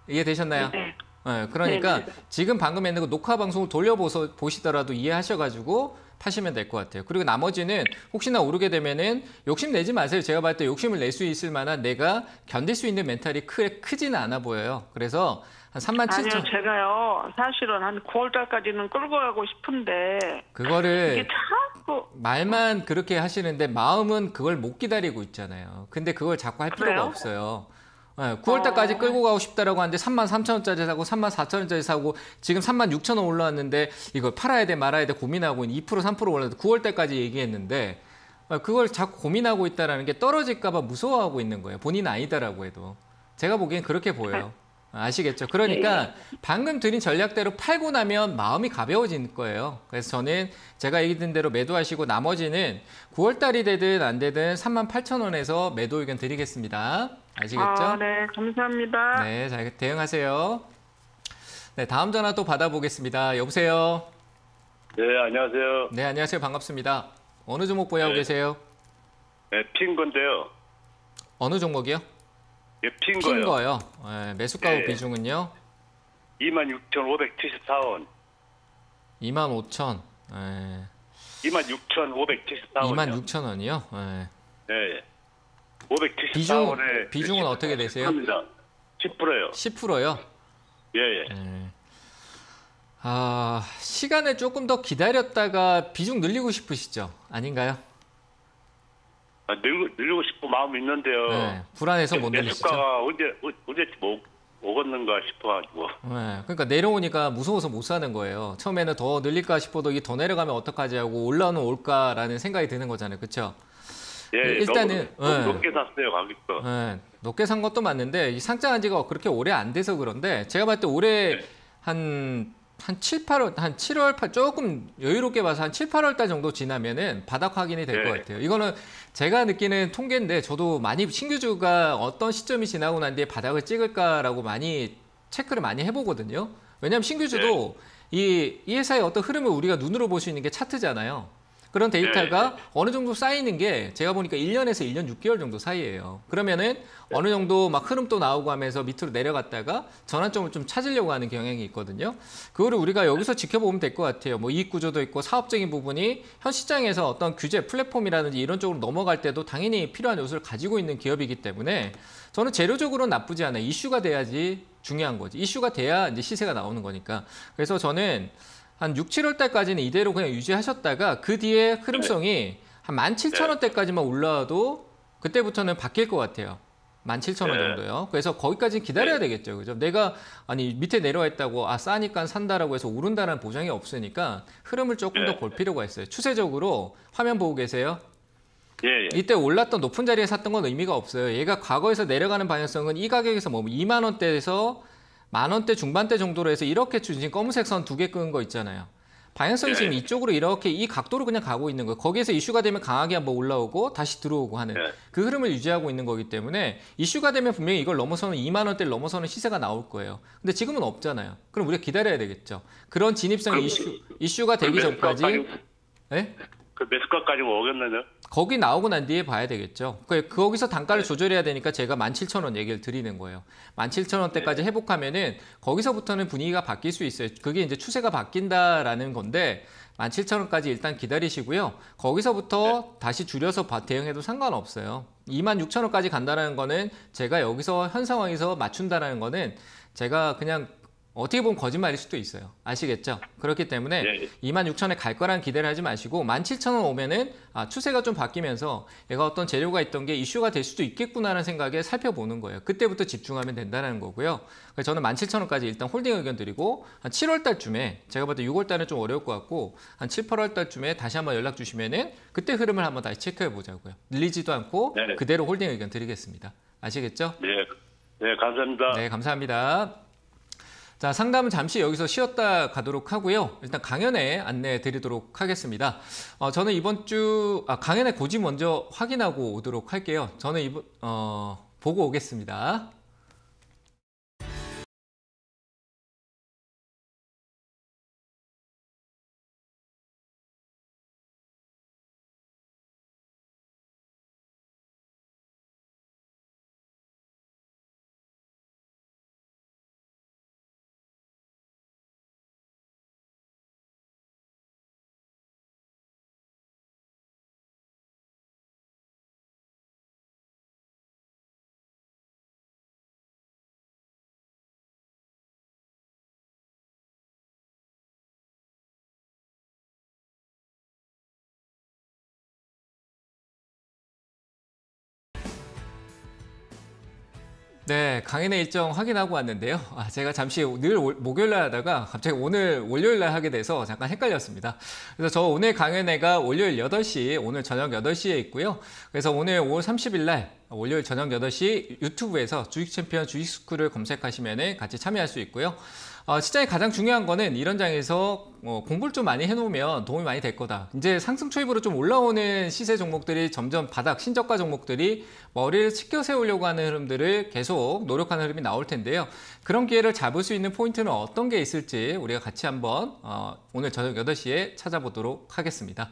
이해되셨나요?
네.
네, 그러니까
네.
지금 방금 했는 거 녹화 방송을 돌려보시더라도 이해하셔가지고 파시면 될 것 같아요. 그리고 나머지는 혹시나 오르게 되면은 욕심 내지 마세요. 제가 봤을 때 욕심을 낼 수 있을 만한 내가 견딜 수 있는 멘탈이 크지는 않아 보여요. 그래서 한 37,000.
아니요, 제가요 사실은 한 9월달까지는 끌고 가고 싶은데
그거를
이게 자꾸
말만 그렇게 하시는데 마음은 그걸 못 기다리고 있잖아요. 근데 그걸 자꾸 할 필요가
그래요?
없어요. 9월달까지 끌고 가고 싶다라고 하는데 33,000원짜리 사고 34,000원짜리 사고 지금 36,000원 올라왔는데 이걸 팔아야 돼 말아야 돼 고민하고 2% 3% 올랐는데 9월달까지 얘기했는데 그걸 자꾸 고민하고 있다는 게 떨어질까 봐 무서워하고 있는 거예요. 본인은 아니다라고 해도. 제가 보기엔 그렇게 보여요. 아시겠죠? 그러니까 방금 드린 전략대로 팔고 나면 마음이 가벼워질 거예요. 그래서 저는 제가 얘기 드린 대로 매도하시고 나머지는 9월달이 되든 안 되든 38,000원에서 매도 의견 드리겠습니다. 아시겠죠?
네, 감사합니다.
네, 잘 대응하세요. 네, 다음 전화 또 받아보겠습니다. 여보세요?
네, 안녕하세요.
네, 안녕하세요. 반갑습니다. 어느 종목 보유하고
네.
계세요?
네, 핀 건데요.
어느 종목이요?
예, 핀
핀
거요.
거요. 네, 매수가
네.
비중은요?
26,574원.
25,000. 네.
26,574원.
26,000원이요? 네.
네. 574원에
비중은 어떻게 되세요?
10%요.
10%요?
예.
네. 시간을 조금 더 기다렸다가 비중 늘리고 싶으시죠? 아닌가요?
늘리고 싶은 마음이 있는데요.
네. 불안해서 못 늘리시죠?
매수가가 언제쯤 오겠는가 싶어가지고.
네. 그러니까 내려오니까 무서워서 못 사는 거예요. 처음에는 더 늘릴까 싶어도 이게 더 내려가면 어떡하지 하고 올라오면 올까라는 생각이 드는 거잖아요. 그렇죠?
예,
일단은
너무 높게 샀어요, 가격도.
네, 높게 산 것도 맞는데 이 상장한 지가 그렇게 오래 안 돼서 그런데 제가 봤을 때 올해
네.
한 7, 8월, 한 7월, 8, 조금 여유롭게 봐서 한 7, 8월 달 정도 지나면은 바닥 확인이 될 것
네.
같아요. 이거는 제가 느끼는 통계인데 저도 많이 신규주가 어떤 시점이 지나고 난 뒤에 바닥을 찍을까라고 많이 체크를 많이 해보거든요. 왜냐하면 신규주도 이 회사의 어떤 흐름을 우리가 눈으로 볼 수 있는 게 차트잖아요. 그런 데이터가 어느 정도 쌓이는 게 제가 보니까 1년에서 1년 6개월 정도 사이예요. 그러면은 어느 정도 막 흐름 또 나오고 하면서 밑으로 내려갔다가 전환점을 좀 찾으려고 하는 경향이 있거든요. 그거를 우리가 여기서 지켜보면 될 것 같아요. 뭐 이익 구조도 있고 사업적인 부분이 현 시장에서 어떤 규제 플랫폼이라든지 이런 쪽으로 넘어갈 때도 당연히 필요한 요소를 가지고 있는 기업이기 때문에 저는 재료적으로는 나쁘지 않아요. 이슈가 돼야지 중요한 거지. 이슈가 돼야 이제 시세가 나오는 거니까. 그래서 저는 한 6, 7월 달까지는 이대로 그냥 유지하셨다가 그 뒤에 흐름성이 한 17,000원대까지만 올라와도 그때부터는 바뀔 것 같아요. 17,000원
네.
정도요. 그래서 거기까지는 기다려야 되겠죠. 그죠? 내가 아니 밑에 내려와 있다고 싸니까 산다라고 해서 오른다는 보장이 없으니까 흐름을 조금 더 볼 필요가 있어요. 추세적으로 화면 보고 계세요?
예, 예.
이때 올랐던 높은 자리에 샀던 건 의미가 없어요. 얘가 과거에서 내려가는 방향성은 이 가격에서 뭐 2만 원대에서 10,000원대 중반대 정도로 해서 이렇게 지금 검은색 선 2개 끄는 거 있잖아요. 방향성이
네.
지금 이쪽으로 이렇게 이 각도로 그냥 가고 있는 거예요. 거기에서 이슈가 되면 강하게 한번 올라오고 다시 들어오고 하는
네.
그 흐름을 유지하고 있는 거기 때문에 이슈가 되면 분명히 이걸 넘어서는 2만 원대를 넘어서는 시세가 나올 거예요. 근데 지금은 없잖아요. 그럼 우리가 기다려야 되겠죠. 그런 진입성 이슈가 되기 전까지 네?
그 매수가까지 오겠나요?
거기 나오고 난 뒤에 봐야 되겠죠. 거기서 단가를 조절해야 되니까 제가 17,000원 얘기를 드리는 거예요. 17,000원대까지 회복하면은 거기서부터는 분위기가 바뀔 수 있어요. 그게 이제 추세가 바뀐다라는 건데 17,000원까지 일단 기다리시고요. 거기서부터 다시 줄여서 대응해도 상관없어요. 26,000원까지 간다는 거는 제가 여기서 현 상황에서 맞춘다라는 거는 제가 그냥 어떻게 보면 거짓말일 수도 있어요. 아시겠죠? 그렇기 때문에
예.
26,000원에 갈 거란 기대를 하지 마시고 17,000원 오면은 추세가 좀 바뀌면서 얘가 어떤 재료가 있던 게 이슈가 될 수도 있겠구나라는 생각에 살펴보는 거예요. 그때부터 집중하면 된다는 거고요. 그래서 저는 17,000원까지 일단 홀딩 의견 드리고 한 7월 달쯤에 제가 봐도 6월 달은 좀 어려울 것 같고 한 7, 8월 달쯤에 다시 한번 연락 주시면은 그때 흐름을 한번 다시 체크해 보자고요. 늘리지도 않고
네.
그대로 홀딩 의견 드리겠습니다. 아시겠죠?
네. 네, 감사합니다.
네, 감사합니다. 자, 상담은 잠시 여기서 쉬었다 가도록 하고요. 일단 강연에 안내해 드리도록 하겠습니다. 저는 이번 주 강연의 고지 먼저 확인하고 오도록 할게요. 저는 보고 오겠습니다. 네, 강연의 일정 확인하고 왔는데요. 제가 잠시 늘 목요일날 하다가 갑자기 오늘 월요일날 하게 돼서 잠깐 헷갈렸습니다. 그래서 저 오늘 강연회가 월요일 8시, 오늘 저녁 8시에 있고요. 그래서 오늘 5월 30일날 월요일 저녁 8시 유튜브에서 주식챔피언 주식스쿨을 검색하시면 같이 참여할 수 있고요. 시장에 가장 중요한 거는 이런 장에서 공부를 좀 많이 해놓으면 도움이 많이 될 거다. 이제 상승 초입으로 좀 올라오는 시세 종목들이 점점 바닥 신저가 종목들이 머리를 치켜 세우려고 하는 흐름들을 계속 노력하는 흐름이 나올 텐데요. 그런 기회를 잡을 수 있는 포인트는 어떤 게 있을지 우리가 같이 한번 오늘 저녁 8시에 찾아보도록 하겠습니다.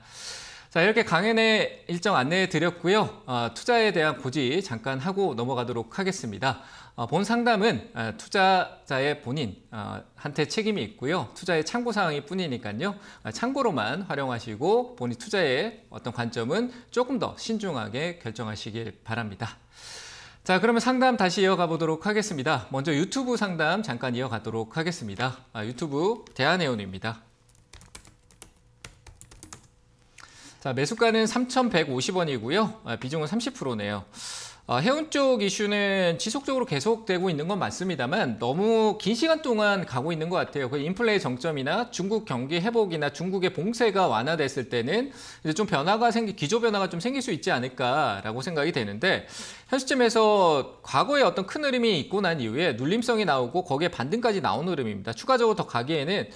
자, 이렇게 강연의 일정 안내해 드렸고요. 투자에 대한 고지 잠깐 하고 넘어가도록 하겠습니다. 본 상담은 투자자의 본인 한테 책임이 있고요. 투자의 참고사항일 뿐이니까요. 참고로만 활용하시고 본인 투자의 어떤 관점은 조금 더 신중하게 결정하시길 바랍니다. 자, 그러면 상담 다시 이어가 보도록 하겠습니다. 먼저 유튜브 상담 잠깐 이어가도록 하겠습니다. 유튜브 대한해운입니다. 자, 매수가는 3,150원이고요. 비중은 30%네요. 해운 쪽 이슈는 지속적으로 계속되고 있는 건 맞습니다만 너무 긴 시간 동안 가고 있는 것 같아요. 그 인플레의 정점이나 중국 경기 회복이나 중국의 봉쇄가 완화됐을 때는 이제 좀 기조 변화가 좀 생길 수 있지 않을까라고 생각이 되는데 현 시점에서 과거에 어떤 큰 흐름이 있고 난 이후에 눌림성이 나오고 거기에 반등까지 나온 흐름입니다. 추가적으로 더 가기에는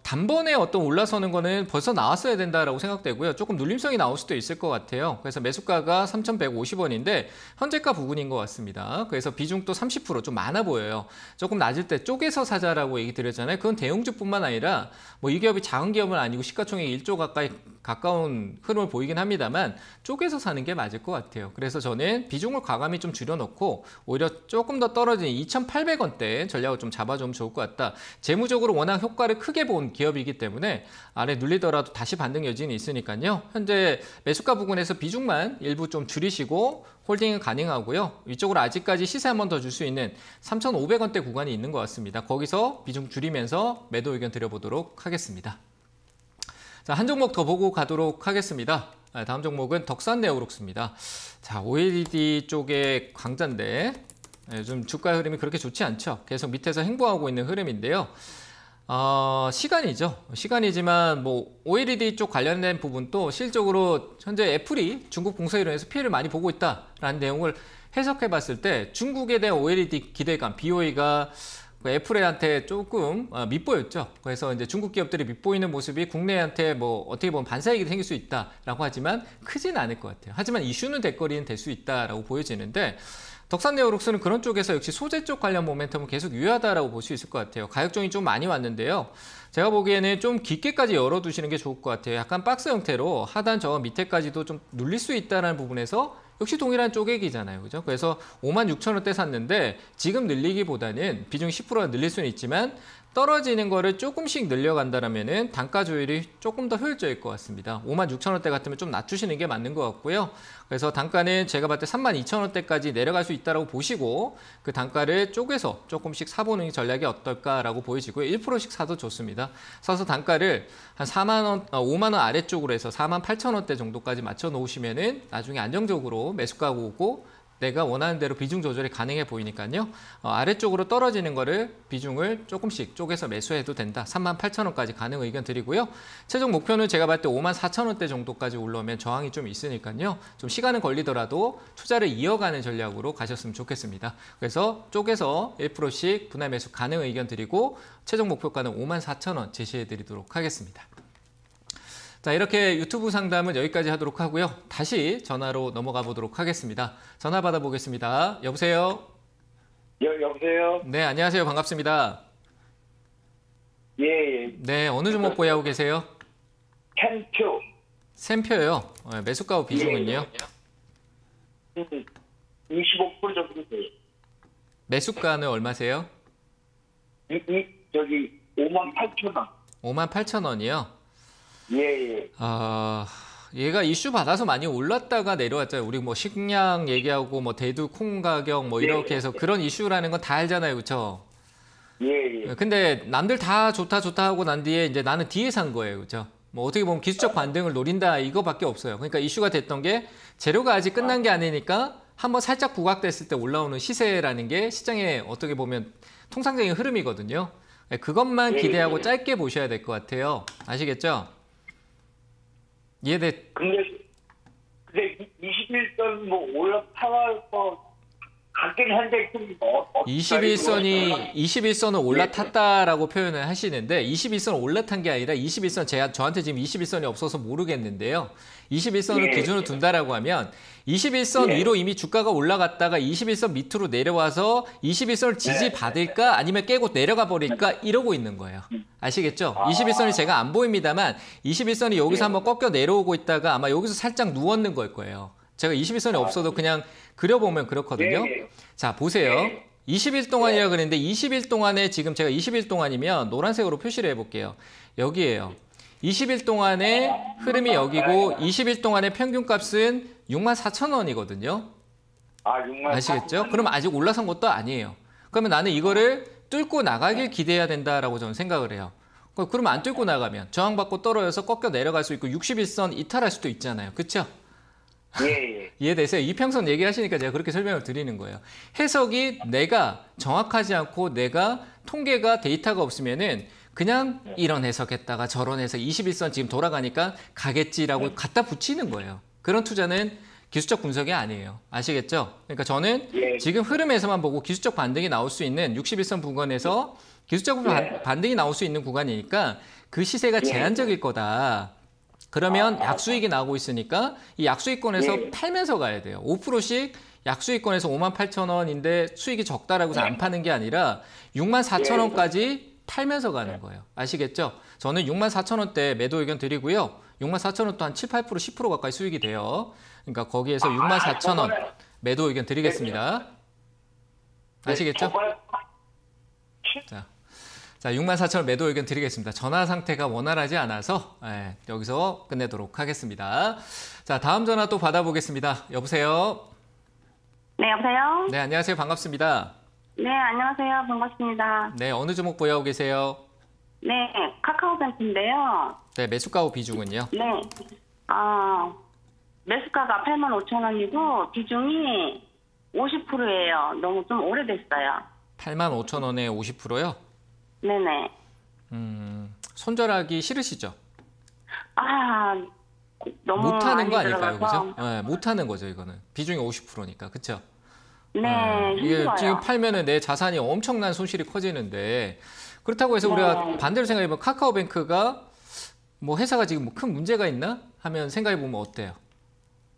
단번에 어떤 올라서는 거는 벌써 나왔어야 된다라고 생각되고요. 조금 눌림성이 나올 수도 있을 것 같아요. 그래서 매수가가 3,150원인데 현재가 부근인 것 같습니다. 그래서 비중도 30%좀 많아 보여요. 조금 낮을 때 쪼개서 사자라고 얘기 드렸잖아요. 그건 대형주뿐만 아니라 뭐 이 기업이 작은 기업은 아니고 시가총액 1조 가까운 흐름을 보이긴 합니다만 쪼개서 사는 게 맞을 것 같아요. 그래서 저는 비중을 과감히 좀 줄여놓고 오히려 조금 더 떨어진 2,800원대 전략을 좀 잡아주면 좋을 것 같다. 재무적으로 워낙 효과를 크게 본 기업이기 때문에 아래 눌리더라도 다시 반등 여지는 있으니까요. 현재 매수가 부근에서 비중만 일부 좀 줄이시고 홀딩은 가능하고요. 이쪽으로 아직까지 시세 한 번 더 줄 수 있는 3,500원대 구간이 있는 것 같습니다. 거기서 비중 줄이면서 매도 의견 드려보도록 하겠습니다. 자, 한 종목 더 보고 가도록 하겠습니다. 다음 종목은 덕산네오룩스입니다. 자, OLED 쪽의 강자인데 요즘 주가 흐름이 그렇게 좋지 않죠. 계속 밑에서 횡보하고 있는 흐름인데요. 시간이죠. 시간이지만 뭐 OLED 쪽 관련된 부분도 실적으로 현재 애플이 중국 봉쇄로 인해서 피해를 많이 보고 있다라는 내용을 해석해 봤을 때 중국에 대한 OLED 기대감, BOE가 애플한테 조금 밉보였죠. 그래서 이제 중국 기업들이 밉보이는 모습이 국내한테 뭐 어떻게 보면 반사이익이 생길 수 있다라고 하지만 크진 않을 것 같아요. 하지만 이슈는 대거리는 될 수 있다라고 보여지는데 덕산네오룩스는 그런 쪽에서 역시 소재 쪽 관련 모멘텀은 계속 유효하다라고 볼 수 있을 것 같아요. 가격종이 좀 많이 왔는데요. 제가 보기에는 좀 깊게까지 열어두시는 게 좋을 것 같아요. 약간 박스 형태로 하단 저거 밑에까지도 좀 눌릴 수 있다는 부분에서 역시 동일한 쪼개기잖아요. 그죠? 그래서 56,000원대 샀는데 지금 늘리기보다는 비중 10%가 늘릴 수는 있지만 떨어지는 거를 조금씩 늘려간다면은 단가 조율이 조금 더 효율적일 것 같습니다. 56,000원대 같으면 좀 낮추시는 게 맞는 것 같고요. 그래서 단가는 제가 봤을 때 32,000원대까지 내려갈 수 있다고 보시고 그 단가를 쪼개서 조금씩 사보는 전략이 어떨까라고 보여지고요. 1%씩 사도 좋습니다. 사서 단가를 한 5만 원 아래쪽으로 해서 48,000원대 정도까지 맞춰 놓으시면은 나중에 안정적으로 매수가 오고 내가 원하는 대로 비중 조절이 가능해 보이니까요. 아래쪽으로 떨어지는 거를 비중을 조금씩 쪼개서 매수해도 된다. 38,000원까지 가능 의견 드리고요. 최종 목표는 제가 봤을 때 54,000원대 정도까지 올라오면 저항이 좀 있으니까요. 좀 시간은 걸리더라도 투자를 이어가는 전략으로 가셨으면 좋겠습니다. 그래서 쪼개서 1%씩 분할 매수 가능 의견 드리고 최종 목표가는 54,000원 제시해 드리도록 하겠습니다. 자, 이렇게 유튜브 상담은 여기까지 하도록 하고요. 다시 전화로 넘어가 보도록 하겠습니다. 전화 받아보겠습니다. 여보세요?
여보세요?
네, 안녕하세요. 반갑습니다.
예.
네, 어느 종목 보유하고 계세요?
캔표.
샘표요. 매수가 비중은요?
25% 정도 돼요.
매수가는 얼마세요?
저기 58,000원.
58,000원이요?
예.
얘가 이슈 받아서 많이 올랐다가 내려왔잖아요. 우리 뭐 식량 얘기하고 뭐 대두 콩 가격 뭐 이렇게 해서 그런 이슈라는 건 다 알잖아요. 그렇죠?
예.
근데 남들 다 좋다 하고 난 뒤에 이제 나는 뒤에 산 거예요. 그렇죠? 뭐 어떻게 보면 기술적 반등을 노린다 이거밖에 없어요. 그러니까 이슈가 됐던 게 재료가 아직 끝난 게 아니니까 한번 살짝 부각됐을 때 올라오는 시세라는 게 시장에 어떻게 보면 통상적인 흐름이거든요. 그것만 기대하고 짧게 보셔야 될 것 같아요. 아시겠죠? 이해돼?
근데 21선 뭐 올라타서 같긴 한데 좀
21선은 올라탔다라고 표현을 하시는데 21선 올라탄 게 아니라 21선 저한테 지금 21선이 없어서 모르겠는데요. 21선을 기준으로 둔다라고 하면 21선 위로 이미 주가가 올라갔다가 21선 밑으로 내려와서 21선을 지지받을까 아니면 깨고 내려가 버릴까 이러고 있는 거예요. 아시겠죠? 21선이 제가 안 보입니다만 21선이 여기서 한번 꺾여 내려오고 있다가 아마 여기서 살짝 누웠는 걸 거예요. 제가 21선이 없어도 그냥 그려보면 그렇거든요. 자, 보세요. 20일 동안이라 그랬는데 20일 동안에 지금 제가 20일 동안이면 노란색으로 표시를 해볼게요. 여기에요. 20일 동안의 흐름이 여기고 20일 동안의 평균값은 64,000원이거든요. 아시겠죠? 그럼 아직 올라선 것도 아니에요. 그러면 나는 이거를 뚫고 나가길 기대해야 된다라고 저는 생각을 해요. 그러면 안 뚫고 나가면 저항받고 떨어져서 꺾여 내려갈 수 있고 61선 이탈할 수도 있잖아요. 그렇죠?
예.
이해되세요? 이평선 얘기하시니까 제가 그렇게 설명을 드리는 거예요. 해석이 내가 정확하지 않고 내가 통계가 데이터가 없으면은 그냥 이런 해석했다가 저런 해석 21선 지금 돌아가니까 가겠지라고 갖다 붙이는 거예요. 그런 투자는 기술적 분석이 아니에요. 아시겠죠? 그러니까 저는 지금 흐름에서만 보고 기술적 반등이 나올 수 있는 61선 구간에서 기술적 반등이 나올 수 있는 구간이니까 그 시세가 제한적일 거다. 그러면 약수익이 나오고 있으니까 이 약수익권에서 팔면서 가야 돼요. 5%씩 약수익권에서 58,000원인데 수익이 적다라고 해서 안 파는 게 아니라 64,000원까지 팔면서 가는 거예요. 아시겠죠? 저는 64,000원대 매도 의견 드리고요. 64,000원 또 한 7, 8%, 10% 가까이 수익이 돼요. 그러니까 거기에서 64,000원 매도 의견 드리겠습니다. 아시겠죠? 자, 64,000원 매도 의견 드리겠습니다. 전화 상태가 원활하지 않아서 여기서 끝내도록 하겠습니다. 자, 다음 전화 또 받아보겠습니다. 여보세요?
네, 여보세요?
네, 안녕하세요. 반갑습니다.
네, 안녕하세요. 반갑습니다.
네, 어느 종목 보유하고 계세요?
네, 카카오뱅크인데요.
네, 매수가 비중은요?
네, 매수가가 85,000원이고 비중이 50%예요. 너무 좀 오래됐어요.
85,000원에 50%요?
네네.
손절하기 싫으시죠?
아, 너무
못하는 거
많이
아닐까요,
들어가서.
그죠? 네, 못하는 거죠, 이거는. 비중이 50%니까, 그쵸?
네,
이게
힘들어요.
지금 팔면은 내 자산이 엄청난 손실이 커지는데 그렇다고 해서 우리가
네.
반대로 생각해보면 카카오뱅크가 뭐 회사가 지금 뭐 큰 문제가 있나 하면 생각해보면 어때요?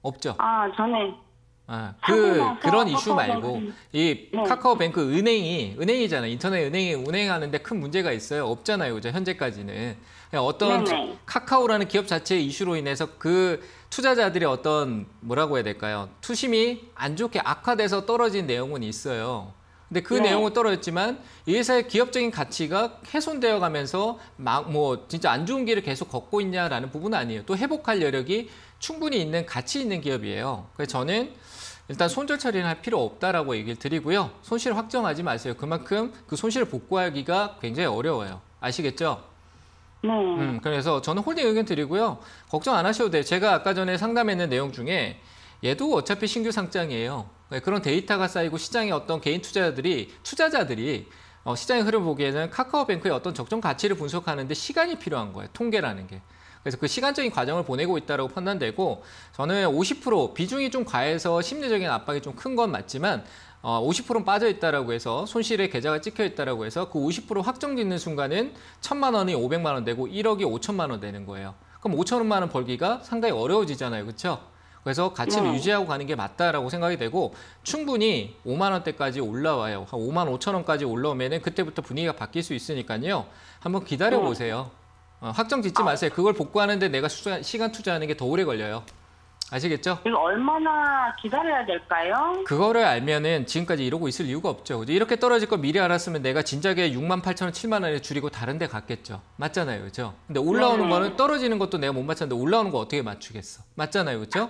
없죠.
아, 전에
그런 이슈 말고 이
네.
카카오뱅크 은행이잖아요. 인터넷 은행이 운행하는데 큰 문제가 있어요? 없잖아요, 그죠? 현재까지는. 그냥 어떤
네네.
카카오라는 기업 자체의 이슈로 인해서 그 투자자들의 어떤 뭐라고 해야 될까요? 투심이 안 좋게 악화돼서 떨어진 내용은 있어요. 근데 그
네.
내용은 떨어졌지만 이 회사의 기업적인 가치가 훼손되어 가면서 막 뭐 진짜 안 좋은 길을 계속 걷고 있냐라는 부분은 아니에요. 또 회복할 여력이 충분히 있는 가치 있는 기업이에요. 그래서 저는 일단 손절 처리는 할 필요 없다라고 얘기를 드리고요. 손실 확정하지 마세요. 그만큼 그 손실을 복구하기가 굉장히 어려워요. 아시겠죠?
네.
그래서 저는 홀딩 의견 드리고요. 걱정 안 하셔도 돼요. 제가 아까 전에 상담했는 내용 중에 얘도 어차피 신규 상장이에요. 그런 데이터가 쌓이고 시장의 어떤 개인 투자자들이 시장의 흐름을 보기에는 카카오뱅크의 어떤 적정 가치를 분석하는데 시간이 필요한 거예요. 통계라는 게. 그래서 그 시간적인 과정을 보내고 있다고 판단되고 저는 50% 비중이 좀 과해서 심리적인 압박이 좀 큰 건 맞지만 50%는 빠져 있다라고 해서 손실의 계좌가 찍혀 있다라고 해서 그 50% 확정짓는 순간은 1,000만 원이 500만 원 되고 1억이 5천만 원 되는 거예요. 그럼 5천만 원 벌기가 상당히 어려워지잖아요. 그렇죠? 그래서 가치를 유지하고 가는 게 맞다라고 생각이 되고 충분히 5만 원대까지 올라와요. 한 5만 5천 원까지 올라오면은 그때부터 분위기가 바뀔 수 있으니까요. 한번 기다려 보세요. 확정 짓지 마세요. 그걸 복구하는데 내가 시간 투자하는 게 더 오래 걸려요. 아시겠죠?
이거 얼마나 기다려야 될까요?
그거를 알면은 지금까지 이러고 있을 이유가 없죠. 이렇게 떨어질 거 미리 알았으면 내가 진작에 6만 8천 원, 7만 원에 줄이고 다른 데 갔겠죠. 맞잖아요. 그렇죠? 근데 올라오는 거는 떨어지는 것도 내가 못 맞췄는데 올라오는 거 어떻게 맞추겠어. 맞잖아요. 그렇죠?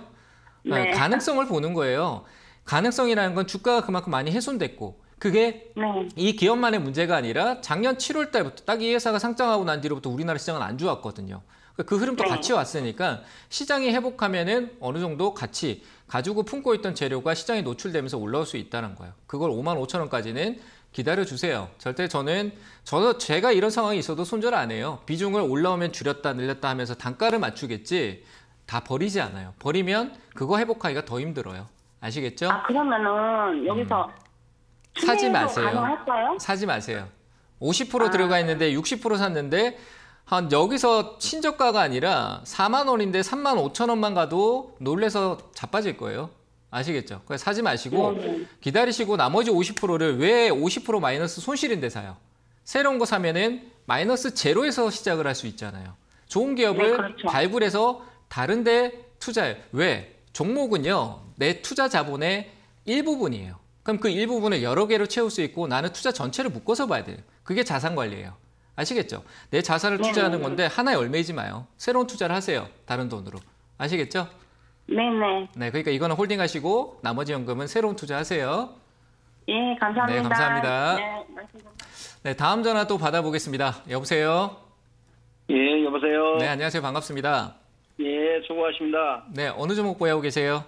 네.
가능성을 보는 거예요. 가능성이라는 건 주가가 그만큼 많이 훼손됐고 그게
네.
이 기업만의 문제가 아니라 작년 7월 달부터 딱 이 회사가 상장하고 난 뒤로부터 우리나라 시장은 안 좋았거든요. 그 흐름도
네.
같이 왔으니까 시장이 회복하면은 어느 정도 같이 가지고 품고 있던 재료가 시장에 노출되면서 올라올 수 있다는 거예요. 그걸 5만 5천 원까지는 기다려 주세요. 절대 제가 이런 상황이 있어도 손절 안 해요. 비중을 올라오면 줄였다 늘렸다 하면서 단가를 맞추겠지 다 버리지 않아요. 버리면 그거 회복하기가 더 힘들어요. 아시겠죠?
아, 그러면은 여기서
사지
투매도
마세요.
가능할까요?
사지 마세요. 50% 들어가 있는데 60% 샀는데 한 여기서 신저가가 아니라 4만 원인데 3만 5천 원만 가도 놀래서 자빠질 거예요. 아시겠죠? 그래서 사지 마시고 기다리시고 나머지 50%를 왜 50% 마이너스 손실인데 사요? 새로운 거 사면은 마이너스 제로에서 시작을 할 수 있잖아요. 좋은 기업을
네, 그렇죠.
발굴해서 다른 데 투자해요. 왜? 종목은요. 내 투자 자본의 일부분이에요. 그럼 그 일부분을 여러 개로 채울 수 있고 나는 투자 전체를 묶어서 봐야 돼요. 그게 자산 관리예요. 아시겠죠? 내 자산을 투자하는 건데 하나에 얽매이지 마요. 새로운 투자를 하세요. 다른 돈으로. 아시겠죠?
네네.
네, 그러니까 이거는 홀딩하시고 나머지 연금은 새로운 투자하세요.
예, 감사합니다.
네, 감사합니다.
네, 말씀 감사합니다.
네, 다음 전화 또 받아보겠습니다. 여보세요?
예, 여보세요.
네, 안녕하세요. 반갑습니다.
예, 수고하십니다.
네, 어느 종목 보유하고 계세요?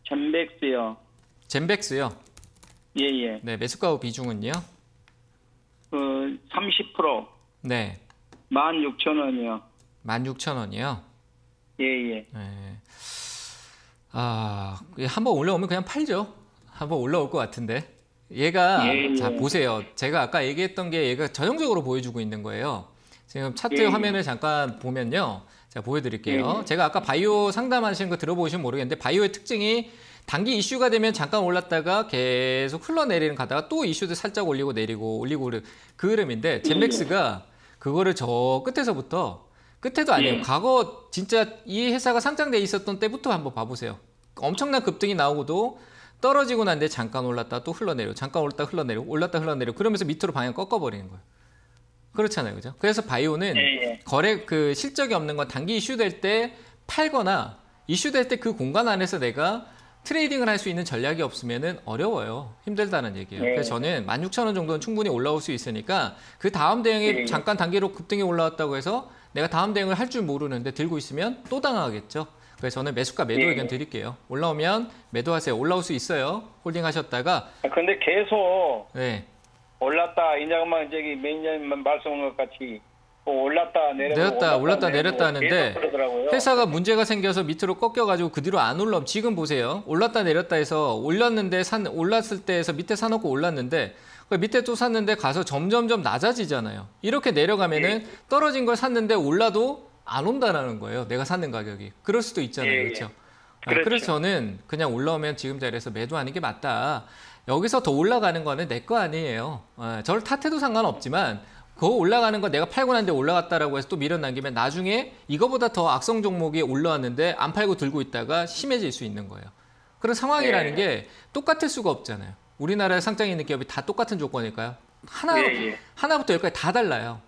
전백수요.
젠백스요.
예, 예.
네, 매수가 비중은요?
30%.
네,
16,000원이요.
16,000원이요.
예, 예.
네. 한번 올라오면 그냥 팔죠. 한번 올라올 것 같은데. 얘가,
예, 예.
자, 보세요. 제가 아까 얘기했던 게 얘가 전형적으로 보여주고 있는 거예요. 지금 차트
예, 예.
화면을 잠깐 보면요. 제가 보여드릴게요.
예, 예.
제가 아까 바이오 상담하시는 거 들어보시면 모르겠는데, 바이오의 특징이 단기 이슈가 되면 잠깐 올랐다가 계속 흘러내리는 가다가 또 이슈도 살짝 올리고 내리고 그 흐름인데, 젠맥스가 그거를 저 끝에서부터 끝에도 아니에요.
예.
과거 진짜 이 회사가 상장돼 있었던 때부터 한번 봐보세요. 엄청난 급등이 나오고도 떨어지고 난 뒤에 잠깐 올랐다 또 흘러내리고 잠깐 올랐다 흘러내리고 올랐다 흘러내리고 그러면서 밑으로 방향 꺾어버리는 거예요. 그렇잖아요. 그죠? 그래서 바이오는
예.
거래 실적이 없는 건 단기 이슈될 때 팔거나 이슈될 때 그 공간 안에서 내가 트레이딩을 할 수 있는 전략이 없으면은 어려워요. 힘들다는 얘기예요.
네.
그래서 저는 16,000원 정도는 충분히 올라올 수 있으니까 그 다음 대응이
네.
잠깐 단기로 급등이 올라왔다고 해서 내가 다음 대응을 할 줄 모르는데 들고 있으면 또 당하겠죠. 그래서 저는 매수가 매도 의견 드릴게요. 올라오면 매도하세요. 올라올 수 있어요. 홀딩 하셨다가
근데 계속
네.
올랐다 이장만 저기 매니저님 말씀한 것 같이 뭐 올랐다 내렸다
올랐다 내렸다 하는데
그러더라고요.
회사가 문제가 생겨서 밑으로 꺾여가지고 그 뒤로 안 올라오면 지금 보세요. 올랐다 내렸다 해서 올랐는데 올랐을 때에서 밑에 사놓고 올랐는데 그 밑에 또 샀는데 가서 점점점 낮아지잖아요. 이렇게 내려가면은 떨어진 걸 샀는데 올라도 안 온다라는 거예요. 내가 샀는 가격이. 그럴 수도 있잖아요. 그렇죠?
그렇죠.
그래서 저는 그냥 올라오면 지금 자리에서 매도하는 게 맞다. 여기서 더 올라가는 거는 내 거 아니에요. 저를 탓해도 상관없지만 그 올라가는 거 내가 팔고 났는데 올라갔다라고 해서 또 밀어남기면 나중에 이거보다 더 악성 종목이 올라왔는데 안 팔고 들고 있다가 심해질 수 있는 거예요. 그런 상황이라는 게 똑같을 수가 없잖아요. 우리나라에 상장에 있는 기업이 다 똑같은 조건일까요? 하나부터 열까지 다 달라요.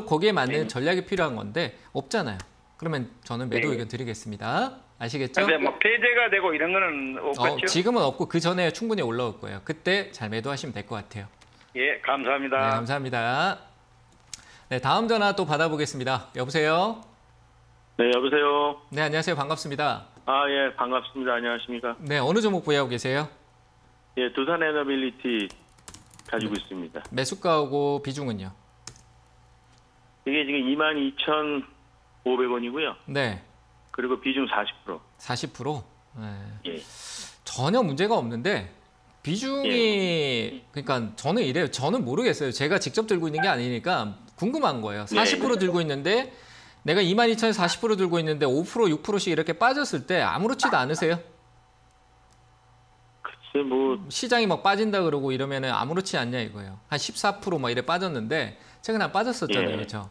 거기에 맞는 전략이 필요한 건데 없잖아요. 그러면 저는 매도 의견 드리겠습니다. 아시겠죠?
근데 뭐 폐재가 되고 이런 거는 없겠죠?
지금은 없고 그 전에 충분히 올라올 거예요. 그때 잘 매도하시면 될 것 같아요.
예, 감사합니다.
네, 감사합니다. 네, 다음 전화 또 받아보겠습니다. 여보세요?
네, 여보세요.
네, 안녕하세요. 반갑습니다.
아, 예, 반갑습니다. 안녕하십니까?
네, 어느 종목 보유하고 계세요?
예, 두산 에너빌리티 가지고 있습니다.
매수가하고 비중은요?
이게 지금 22,500원이고요.
네,
그리고 비중 40%.
40%? 네.
예.
전혀 문제가 없는데 비중이 그러니까 저는 이래요. 저는 모르겠어요. 제가 직접 들고 있는 게 아니니까 궁금한 거예요. 40% 들고 있는데 내가 22,000에 40% 들고 있는데 5%, 6%씩 이렇게 빠졌을 때 아무렇지도 않으세요?
글쎄, 뭐,
시장이 막 빠진다 그러고 이러면은 아무렇지 않냐 이거예요. 한 14%막 이래 빠졌는데 최근에 빠졌었잖아요.
예.
그렇죠?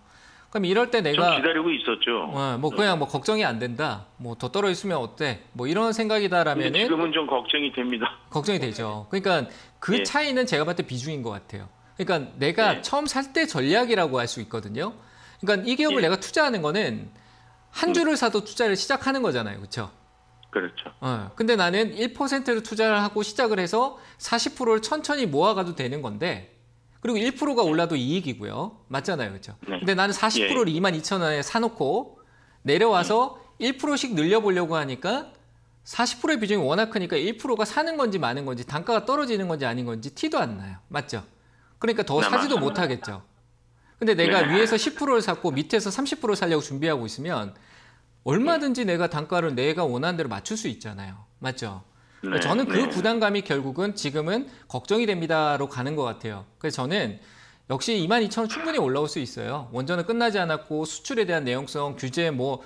그럼 이럴 때
좀
내가
기다리고 있었죠.
뭐 그냥 뭐 걱정이 안 된다. 뭐 더 떨어졌으면 어때? 뭐 이런
근데
생각이다라면은
지금은 좀 걱정이 됩니다.
걱정이 되죠. 그러니까 그
예.
차이는 제가 봤을 때 비중인 것 같아요. 그러니까 내가
예.
처음 살 때 전략이라고 할 수 있거든요. 그러니까 이 기업을
예.
내가 투자하는 거는 한 주를 사도 투자를 시작하는 거잖아요. 그렇죠?
그렇죠.
근데 나는 1%를 투자를 하고 시작을 해서 40%를 천천히 모아가도 되는 건데 그리고 1%가 올라도 이익이고요. 맞잖아요. 그렇죠?
네.
근데 나는 40%를 22,000원에 사놓고 내려와서 1%씩 늘려보려고 하니까 40%의 비중이 워낙 크니까 1%가 사는 건지 마는 건지 단가가 떨어지는 건지 아닌 건지 티도 안 나요. 맞죠? 그러니까 더
네,
사지도
맞습니다.
못하겠죠. 근데 내가
네.
위에서 10%를 샀고 밑에서 30% 살려고 준비하고 있으면 얼마든지 내가 단가를 내가 원하는 대로 맞출 수 있잖아요. 맞죠?
네,
저는 그
네.
부담감이 결국은 지금은 걱정이 됩니다로 가는 것 같아요. 그래서 저는 역시 22,000원 충분히 올라올 수 있어요. 원전은 끝나지 않았고 수출에 대한 내용성, 규제 뭐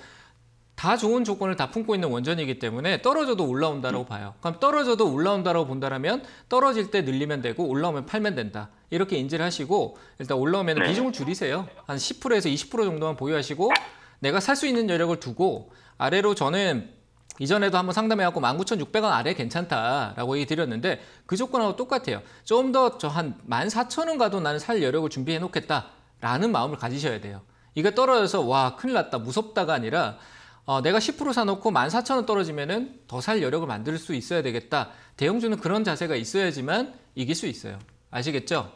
다 좋은 조건을 다 품고 있는 원전이기 때문에 떨어져도 올라온다고 봐요. 그럼 떨어져도 올라온다고 본다면 떨어질 때 늘리면 되고 올라오면 팔면 된다. 이렇게 인지를 하시고 일단 올라오면
네.
비중을 줄이세요. 한 10%에서 20% 정도만 보유하시고 내가 살 수 있는 여력을 두고 아래로 저는 이전에도 한번 상담해갖고 19,600원 아래 괜찮다라고 얘기 드렸는데 그 조건하고 똑같아요. 좀 더 저 한 14,000원 가도 나는 살 여력을 준비해 놓겠다라는 마음을 가지셔야 돼요. 이거 떨어져서 와 큰일 났다 무섭다가 아니라 내가 10% 사놓고 14,000원 떨어지면은 더 살 여력을 만들 수 있어야 되겠다. 대형주는 그런 자세가 있어야지만 이길 수 있어요. 아시겠죠?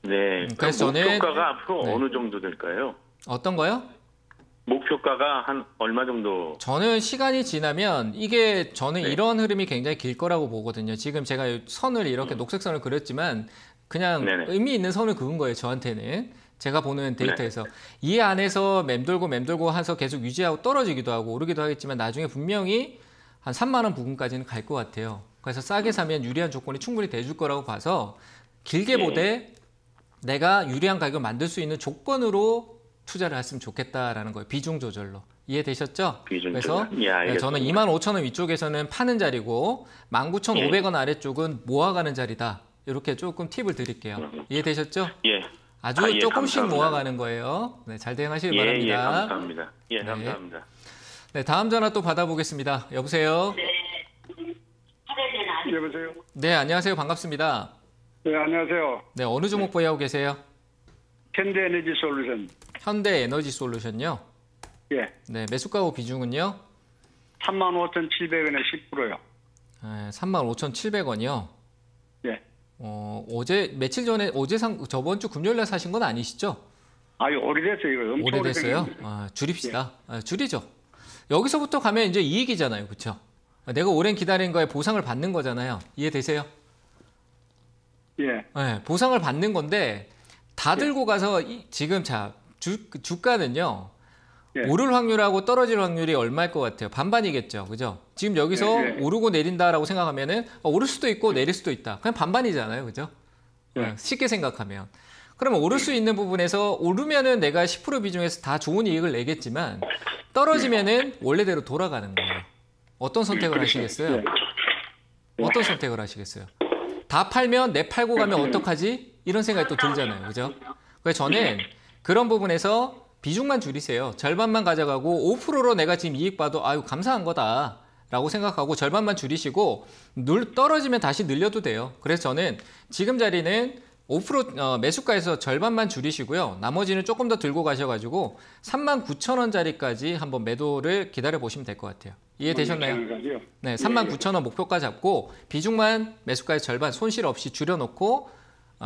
네.
그래서 저는
목표가가 앞으로
네.
어느 정도 될까요?
어떤 거요?
목표가가 한 얼마 정도?
저는 시간이 지나면 이게 저는
네.
이런 흐름이 굉장히 길 거라고 보거든요. 지금 제가 선을 이렇게 녹색 선을 그렸지만 그냥
네네.
의미 있는 선을 그은 거예요. 저한테는. 제가 보는 데이터에서. 이 안에서 맴돌고 해서 계속 유지하고 떨어지기도 하고 오르기도 하겠지만 나중에 분명히 한 3만 원 부근까지는 갈 것 같아요. 그래서 싸게 사면 유리한 조건이 충분히 돼줄 거라고 봐서 길게 보되 내가 유리한 가격을 만들 수 있는 조건으로 투자를 했으면 좋겠다라는 거예요. 비중 조절로. 이해되셨죠?
비중
그래서
조절. 예, 알겠습니다.
저는 25,000원 위쪽에서는 파는 자리고 19,500원 아래쪽은 모아가는 자리다. 이렇게 조금 팁을 드릴게요. 이해되셨죠?
예.
아주
아, 예,
조금씩
감사합니다.
모아가는 거예요. 네, 잘 대응하시기
예,
바랍니다.
예, 감사합니다. 예,
네.
감사합니다.
네, 다음 전화 또 받아보겠습니다. 여보세요?
여보세요.
네, 안녕하세요. 반갑습니다.
네, 안녕하세요.
네, 어느 종목 보유하고 계세요?
현대에너지 솔루션.
현대 에너지 솔루션요.
예.
네, 매수가하고 비중은요?
35,700원에 10%요.
네, 35,700원이요.
예.
며칠 전에 저번 주 금요일 날 사신 건 아니시죠?
아유, 오래됐어요. 이거 엄청
오래됐어요?
오래됐는데.
줄입시다. 줄이죠. 여기서부터 가면 이제 이익이잖아요. 그렇죠? 내가 오랜 기다린 거에 보상을 받는 거잖아요. 이해되세요?
예.
네, 보상을 받는 건데 다 들고 가서 지금 주가는요.
예.
오를 확률하고 떨어질 확률이 얼마일 것 같아요? 반반이겠죠. 그죠? 지금 여기서
예, 예.
오르고 내린다라고 생각하면은 오를 수도 있고 내릴 수도 있다. 그냥 반반이잖아요. 그죠?
예.
쉽게 생각하면. 그러면 오를 수 있는 부분에서 오르면은 내가 10% 비중에서 다 좋은 이익을 내겠지만 떨어지면은 원래대로 돌아가는 거예요. 어떤 선택을 하시겠어요? 어떤 선택을 하시겠어요? 다 팔면 내 팔고 가면 어떡하지? 이런 생각이 또 들잖아요. 그죠? 그래서 저는 그런 부분에서 비중만 줄이세요. 절반만 가져가고 5%로 내가 지금 이익 봐도 아유 감사한 거다 라고 생각하고 절반만 줄이시고 떨어지면 다시 늘려도 돼요. 그래서 저는 지금 자리는 5% 매수가에서 절반만 줄이시고요. 나머지는 조금 더 들고 가셔가지고 39,000원짜리까지 한번 매도를 기다려 보시면 될 것 같아요. 이해되셨나요? 네, 39,000원 목표가 잡고 비중만 매수가의 절반 손실 없이 줄여놓고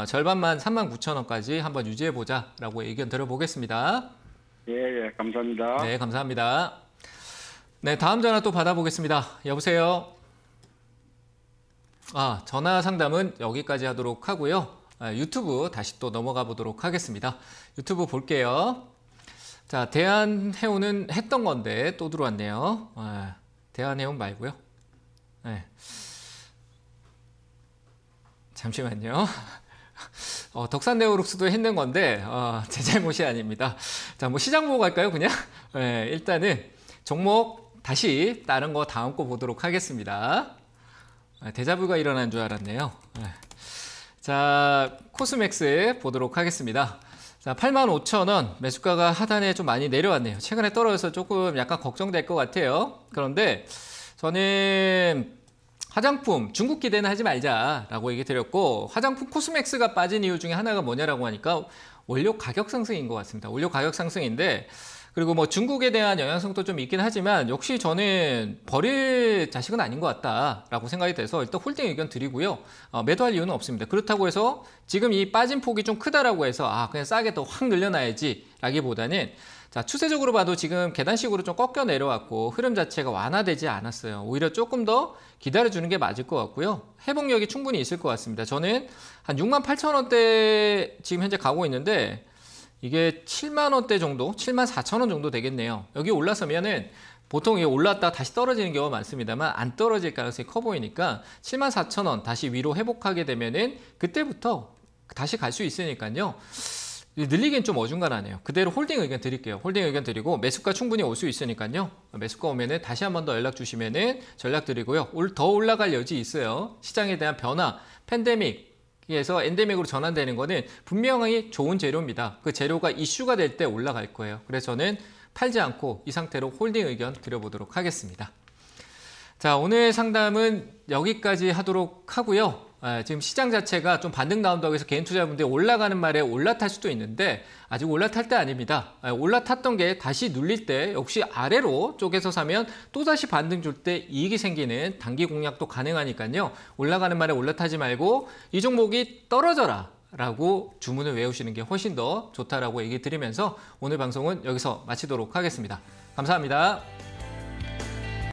절반만 39,000원까지 한번 유지해보자라고 의견 들어보겠습니다.
예, 감사합니다.
네, 감사합니다. 네, 다음 전화 또 받아보겠습니다. 여보세요? 전화 상담은 여기까지 하도록 하고요. 유튜브 다시 또 넘어가 보도록 하겠습니다. 유튜브 볼게요. 자, 대한해운은 했던 건데 또 들어왔네요. 대한해운 말고요. 네. 잠시만요. 덕산네오룩스도 했는 건데 제 잘못이 아닙니다. 자, 뭐 시장 보고 갈까요, 그냥? 네, 일단은 종목 다시 다른 거 다음 거 보도록 하겠습니다. 데자뷰가 일어난 줄 알았네요. 자, 코스맥스 보도록 하겠습니다. 자, 85,000원 매수가가 하단에 좀 많이 내려왔네요. 최근에 떨어져서 조금 약간 걱정될 것 같아요. 그런데 저는 화장품 중국 기대는 하지 말자라고 얘기 드렸고, 화장품 코스맥스가 빠진 이유 중에 하나가 뭐냐라고 하니까 원료 가격 상승인 것 같습니다. 원료 가격 상승인데, 그리고 뭐 중국에 대한 영향성도 좀 있긴 하지만 역시 저는 버릴 자식은 아닌 것 같다라고 생각이 돼서 일단 홀딩 의견 드리고요. 매도할 이유는 없습니다. 그렇다고 해서 지금 이 빠진 폭이 좀 크다라고 해서 그냥 싸게 더 확 늘려놔야지 라기보다는, 자, 추세적으로 봐도 지금 계단식으로 좀 꺾여 내려왔고 흐름 자체가 완화되지 않았어요. 오히려 조금 더 기다려주는 게 맞을 것 같고요. 회복력이 충분히 있을 것 같습니다. 저는 한 68,000원대 지금 현재 가고 있는데 이게 70,000원대 정도, 74,000원 정도 되겠네요. 여기 올라서면은 보통 이게 올랐다 다시 떨어지는 경우가 많습니다만 안 떨어질 가능성이 커 보이니까 74,000원 다시 위로 회복하게 되면은 그때부터 다시 갈 수 있으니까요. 늘리기는 좀 어중간하네요. 그대로 홀딩 의견 드릴게요. 홀딩 의견 드리고 매수가 충분히 올 수 있으니까요. 매수가 오면은 다시 한 번 더 연락 주시면은 전략 드리고요. 더 올라갈 여지 있어요. 시장에 대한 변화, 팬데믹에서 엔데믹으로 전환되는 거는 분명히 좋은 재료입니다. 그 재료가 이슈가 될 때 올라갈 거예요. 그래서 저는 팔지 않고 이 상태로 홀딩 의견 드려보도록 하겠습니다. 자, 오늘 상담은 여기까지 하도록 하고요. 지금 시장 자체가 좀 반등 나온다고 해서 개인 투자자분들이 올라가는 말에 올라탈 수도 있는데 아직 올라탈 때 아닙니다. 올라탔던 게 다시 눌릴 때 역시 아래로 쪼개서 사면 또다시 반등 줄 때 이익이 생기는 단기 공략도 가능하니까요. 올라가는 말에 올라타지 말고 이 종목이 떨어져라 라고 주문을 외우시는 게 훨씬 더 좋다라고 얘기 드리면서 오늘 방송은 여기서 마치도록 하겠습니다. 감사합니다.